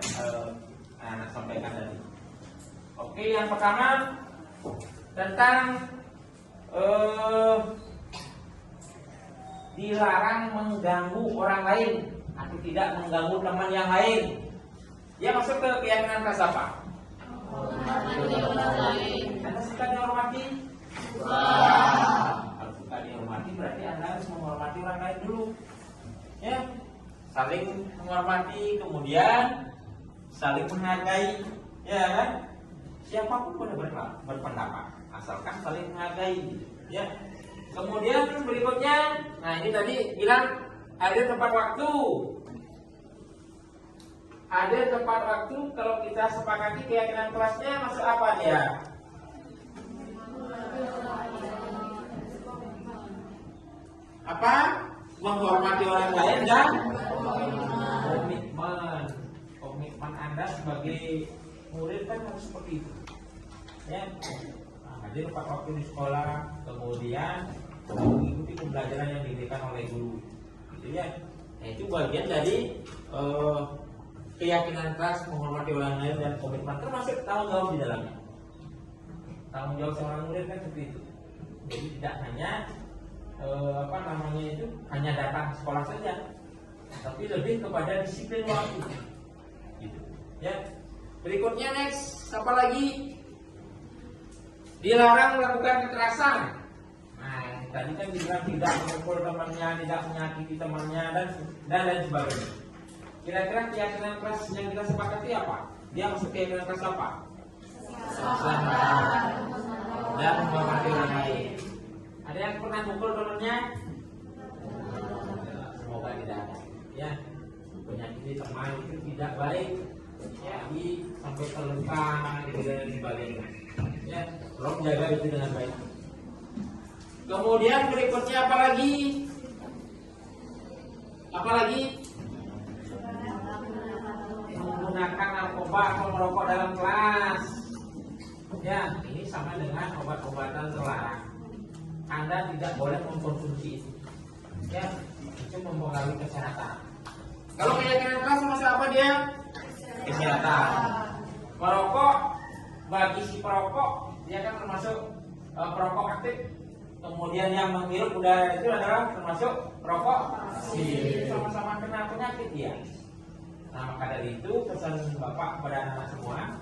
anak sampaikan tadi. Oke, yang pertama tentang dilarang mengganggu orang lain atau tidak mengganggu teman yang lain. Dia masuk ke keyakinan kelas apa? Anda suka dihormati? Kalau suka dihormati berarti Anda harus menghormati orang lain dulu. Ya, saling menghormati, kemudian saling menghargai, ya kan? Siapapun boleh berpendapat, asalkan saling menghargai, ya. Kemudian berikutnya, nah ini tadi bilang ada tepat waktu. Ada tepat waktu, kalau kita sepakati keyakinan kelasnya masuk apa dia? Apa? Menghormati orang lain dan komitmen Anda sebagai murid kan harus seperti itu, ya. Hadir tepat waktu di sekolah, kemudian mengikuti pembelajaran yang diberikan oleh guru, gitu ya. Nah, itu bagian dari keyakinan kelas, menghormati orang lain dan komitmen, termasuk tanggung jawab di dalamnya. Tanggung jawab seorang murid kan seperti itu. Jadi tidak hanya hanya datang sekolah saja, tapi lebih kepada disiplin waktu, gitu. Ya. Berikutnya next, apa lagi? Dilarang melakukan kekerasan. Nah, tadi kan dibilang tidak memukul temannya, tidak menyakiti temannya dan lain sebagainya. Kira-kira keyakinan kelas yang kita sepakati apa? Dia masuk keyakinan kelas apa? Selamat dan menghormati orang lain. Ada yang pernah mukul temannya? Semoga tidak ada. Ya, menyakiti teman itu tidak baik. Ya, sampai terluka dan sebagainya. Ya, tolong jaga itu dengan baik. Kemudian berikutnya apa lagi? Menggunakan narkoba atau merokok dalam kelas. Ya, ini sama dengan obat-obatan terlarang. Anda tidak boleh mengkonsumsi itu. Ya, itu mempengaruhi kesehatan. Kalau keyakinan kelas masuk apa dia? Kesehatan. Merokok, bagi si perokok dia kan termasuk perokok aktif. Kemudian yang menghirup udara itu adalah termasuk perokok pasif. Sama-sama kena penyakit dia. Nah, maka dari itu pesan Bapak kepada anak semua,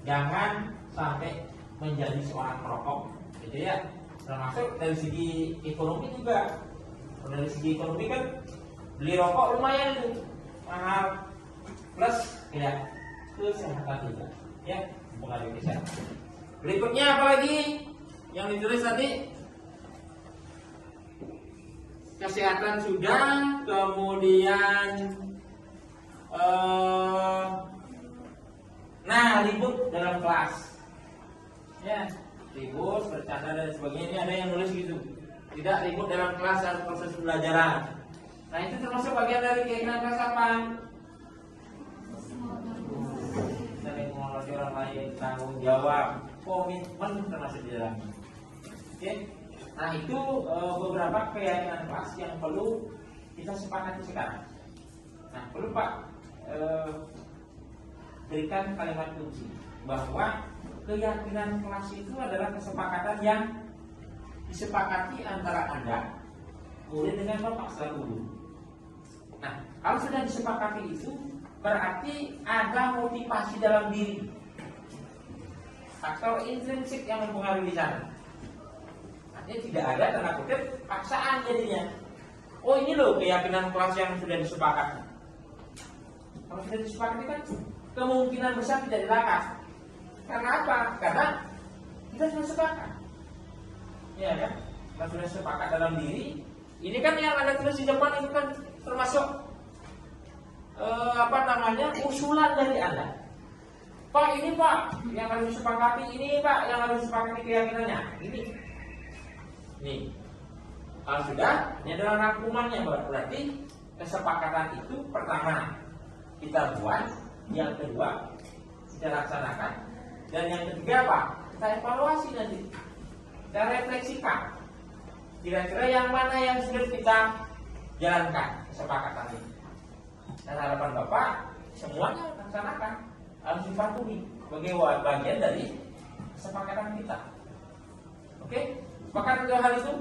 jangan sampai menjadi seorang perokok, gitu ya. Termasuk dari segi ekonomi juga. Dari segi ekonomi kan beli rokok lumayan itu mahal, plus ya kesehatan juga, ya, mempengaruhi kesehatan. Berikutnya apa lagi yang ditulis tadi? Kesehatan sudah, kemudian ribut dalam kelas, ya, ribut, bercanda dan sebagainya. Ini ada yang nulis gitu, tidak ribut dalam kelas dan proses pembelajaran. Nah, itu termasuk bagian dari keyakinan kelas apa? Saling menghormati orang lain, tanggung jawab, komitmen termasuk di dalamnya. Oke, nah itu beberapa keyakinan kelas yang perlu kita sepakati sekarang. Nah, perlu Pak berikan kalimat kunci bahwa keyakinan kelas itu adalah kesepakatan yang disepakati antara Anda, murid dengan Bapak selaku guru. Nah, kalau sudah disepakati itu berarti ada motivasi dalam diri, faktor intrinsik yang mempengaruhi di sana. Artinya tidak ada tanda kutip paksaan jadinya. Oh ini loh keyakinan kelas yang sudah disepakati. Kalau sudah disepakati kan kemungkinan besar tidak dilanggar. Karena apa? Karena kita sudah sepakat. Ya kan? Kita sudah sepakat dalam diri. Ini kan yang ada tulis di depan itu kan termasuk usulan dari Anda. Pak ini Pak yang harus disepakati, ini Pak yang harus disepakati keyakinannya. Ini. Kalau sudah, ini adalah rangkumannya, berarti kesepakatan itu pertama kita buat, yang kedua kita laksanakan, dan yang ketiga apa? Kita evaluasi nanti, kita refleksikan. Kira-kira yang mana yang sudah kita jalankan kesepakatan ini. Dan harapan Bapak semuanya laksanakan, harus dipatuhi sebagai bagian dari kesepakatan kita. Oke? Sepakat untuk hal itu?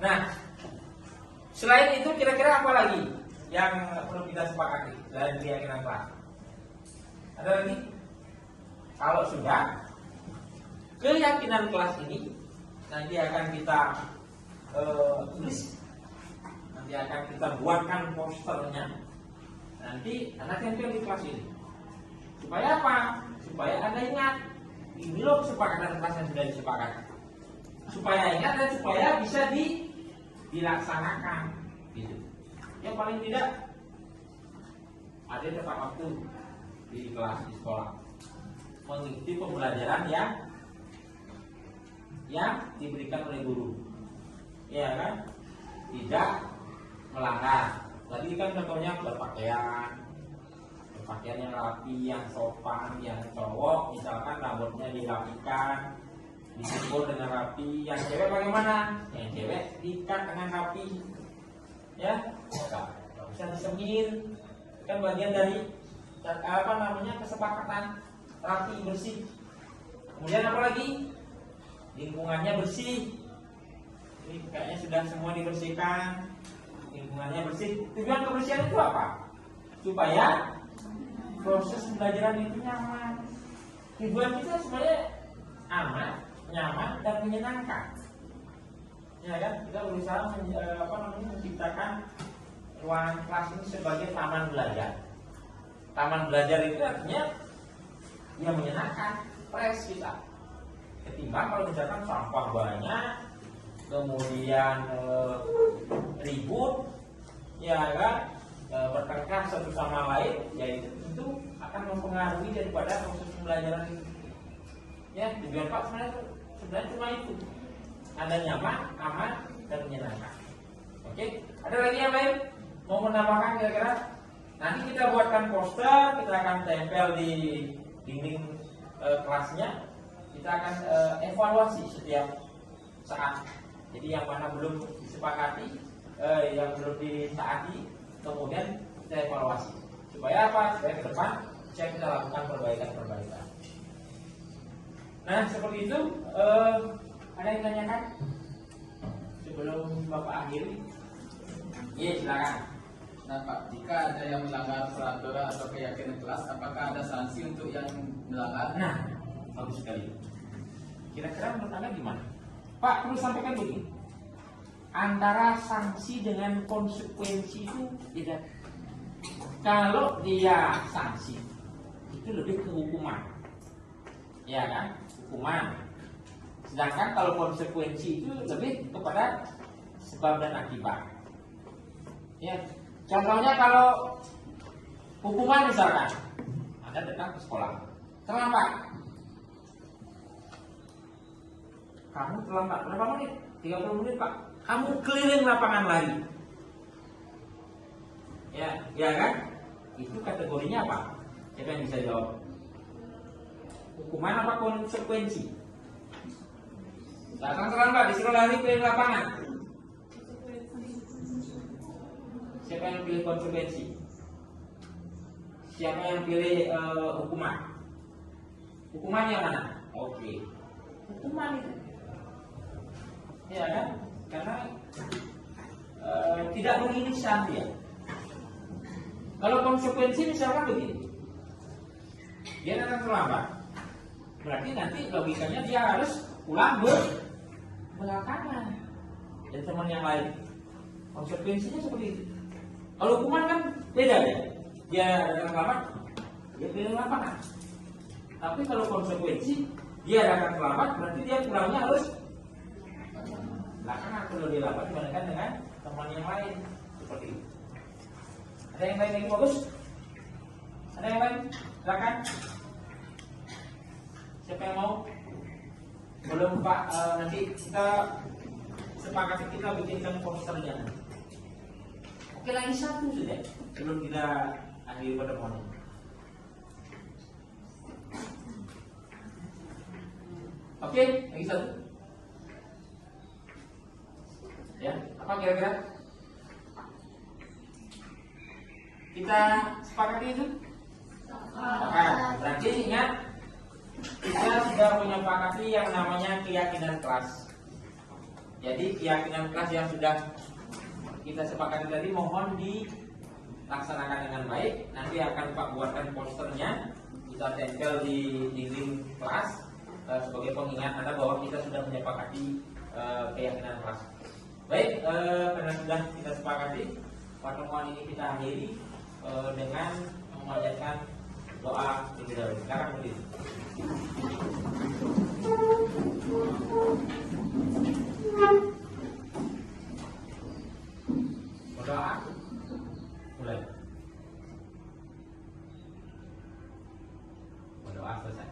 Nah, selain itu kira-kira apa lagi yang perlu kita sepakati selain keyakinan kelas? Ada lagi? Kalau sudah, keyakinan kelas ini nanti akan kita tulis, nanti akan kita buatkan posternya, nanti anak tempel di kelas ini. Supaya apa? Supaya Anda ingat, ini loh kesepakatan kelas yang sudah disepakati. Supaya ingat dan supaya bisa dilaksanakan gitu. Yang paling tidak ada tepat waktu di kelas di sekolah, mengikuti pembelajaran yang diberikan oleh guru, ya kan, tidak melanggar. Tadi kan contohnya berpakaian yang rapi, yang sopan, yang cowok misalkan rambutnya dirapikan, dikumpul dengan rapi. Yang cewek bagaimana? Yang cewek diikat dengan rapi, ya, nggak bisa disemir. Kan bagian dari kesepakatan rapi bersih. Kemudian apa lagi? Lingkungannya bersih. Ini kayaknya sudah semua dibersihkan. Lingkungannya bersih. Tujuan kebersihan itu apa? Supaya proses pembelajaran itu nyaman. Tujuan kita supaya aman, nyaman, dan menyenangkan. Ya kan? Kita berusaha menciptakan ruangan kelas ini sebagai taman belajar. Taman belajar itu artinya dia menyenangkan, fresh kita. Ketimbang kalau misalkan sampah banyak, kemudian ribut, ya kan, bertengkar satu sama lain, ya itu akan mempengaruhi daripada proses pembelajaran itu. Ya, tujuan Pak sebenarnya cuma itu. Anda nyaman, aman, dan menyenangkan. Oke, ada lagi yang lain? Mau menambahkan kira-kira? Nanti kita buatkan poster, kita akan tempel di dinding kelasnya. Kita akan evaluasi setiap saat. Jadi yang mana belum disepakati, yang belum ditaati, kemudian kita evaluasi. Supaya apa? Supaya ke depan kita lakukan perbaikan-perbaikan. Nah, seperti itu. Ada yang tanyakan? Sebelum Bapak akhiri? Iya, silakan. Nah Pak, jika ada yang melanggar peraturan atau keyakinan kelas, apakah ada sanksi untuk yang melanggar? Nah, bagus sekali. Kira-kira menurut Anda gimana? Pak, perlu sampaikan begini. Antara sanksi dengan konsekuensi itu beda. Kalau dia sanksi, itu lebih ke hukuman. Ya kan? Hukuman. Sedangkan kalau konsekuensi itu lebih kepada sebab dan akibat. Ya, contohnya kalau hukuman misalkan, Anda datang ke sekolah, terlambat. Kamu terlambat berapa menit? 30 menit Pak. Kamu keliling lapangan lari. Ya kan? Itu kategorinya apa? Siapa yang bisa jawab? Hukuman apa konsekuensi? Datang terlambat, disuruh lari keliling lapangan. Siapa yang pilih konsekuensi? Siapa yang pilih hukuman? Hukuman yang mana? Oke. Hukuman itu. Ya kan? Karena tidak berinisial dia. Kalau konsekuensi misalkan begini, dia datang terlambat, berarti nanti logikanya dia harus pulang belakangan dan teman yang lain. Konsekuensinya seperti itu. Kalau hukuman kan beda ya, dia datang terlambat, dia pilih lapangan. Tapi kalau konsekuensi dia datang terlambat, berarti dia pulangnya harus belakangan kalau dia lambat dibandingkan dengan teman yang lain seperti itu. Ada yang lain lagi bagus? Ada yang lain? Silakan. Siapa yang mau? Belum Pak, nanti kita sepakati kita bikinkan posternya. Oke, lagi satu sudah sebelum kita akhiri pertemuan ini. Oke, lagi satu. Ya, apa kira-kira? Kita sepakati itu? Berarti ingat, kita sudah menyepakati yang namanya keyakinan kelas. Jadi keyakinan kelas yang sudah kita sepakati tadi mohon dilaksanakan dengan baik. Nanti akan Pak buatkan posternya, kita tempel di dinding kelas sebagai pengingat Anda bahwa kita sudah menyepakati keyakinan kelas. Baik, karena sudah kita sepakati, pertemuan ini kita akhiri dengan memanjatkan doa terlebih dahulu. Sekarang berdiri. Berdoa, mulai. Berdoa selesai.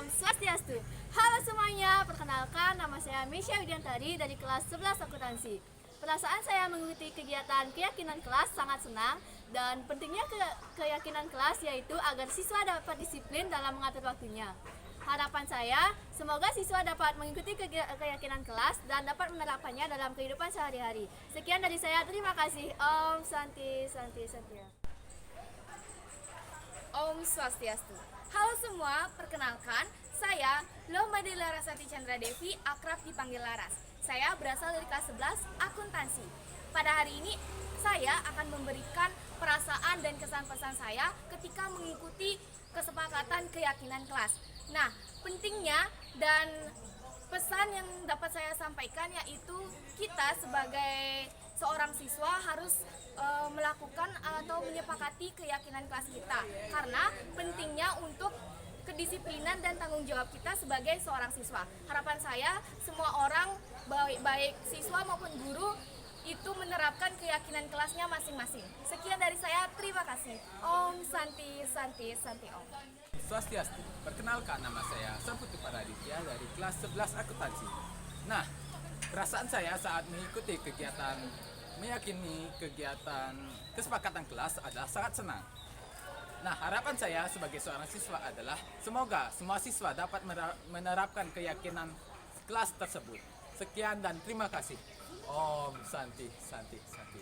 Swastiastu. Halo semuanya, perkenalkan nama saya Misha Widiantari dari kelas 11 akuntansi. Perasaan saya mengikuti kegiatan keyakinan kelas sangat senang dan pentingnya keyakinan kelas yaitu agar siswa dapat disiplin dalam mengatur waktunya. Harapan saya, semoga siswa dapat mengikuti keyakinan kelas dan dapat menerapkannya dalam kehidupan sehari-hari. Sekian dari saya, terima kasih. Om Santi Santi Satya. Om Swastiastu. Halo semua, perkenalkan, saya Lomade Larasati Chandra Devi, akrab dipanggil Laras. Saya berasal dari kelas 11 akuntansi. Pada hari ini, saya akan memberikan perasaan dan kesan-pesan saya ketika mengikuti kesepakatan keyakinan kelas. Nah, pentingnya dan pesan yang dapat saya sampaikan yaitu kita sebagai seorang siswa harus melakukan atau menyepakati keyakinan kelas kita, karena pentingnya untuk kedisiplinan dan tanggung jawab kita sebagai seorang siswa. Harapan saya semua orang baik siswa maupun guru itu menerapkan keyakinan kelasnya masing-masing. Sekian dari saya, terima kasih. Om Santi Santi Santi Om. Swastiastu. Perkenalkan, nama saya Saputu Paraditya dari kelas 11 akuntansi. Nah, perasaan saya saat mengikuti meyakini kegiatan kesepakatan kelas adalah sangat senang. Nah, harapan saya sebagai seorang siswa adalah semoga semua siswa dapat menerapkan keyakinan kelas tersebut. Sekian dan terima kasih. Om Santi Santi Santi.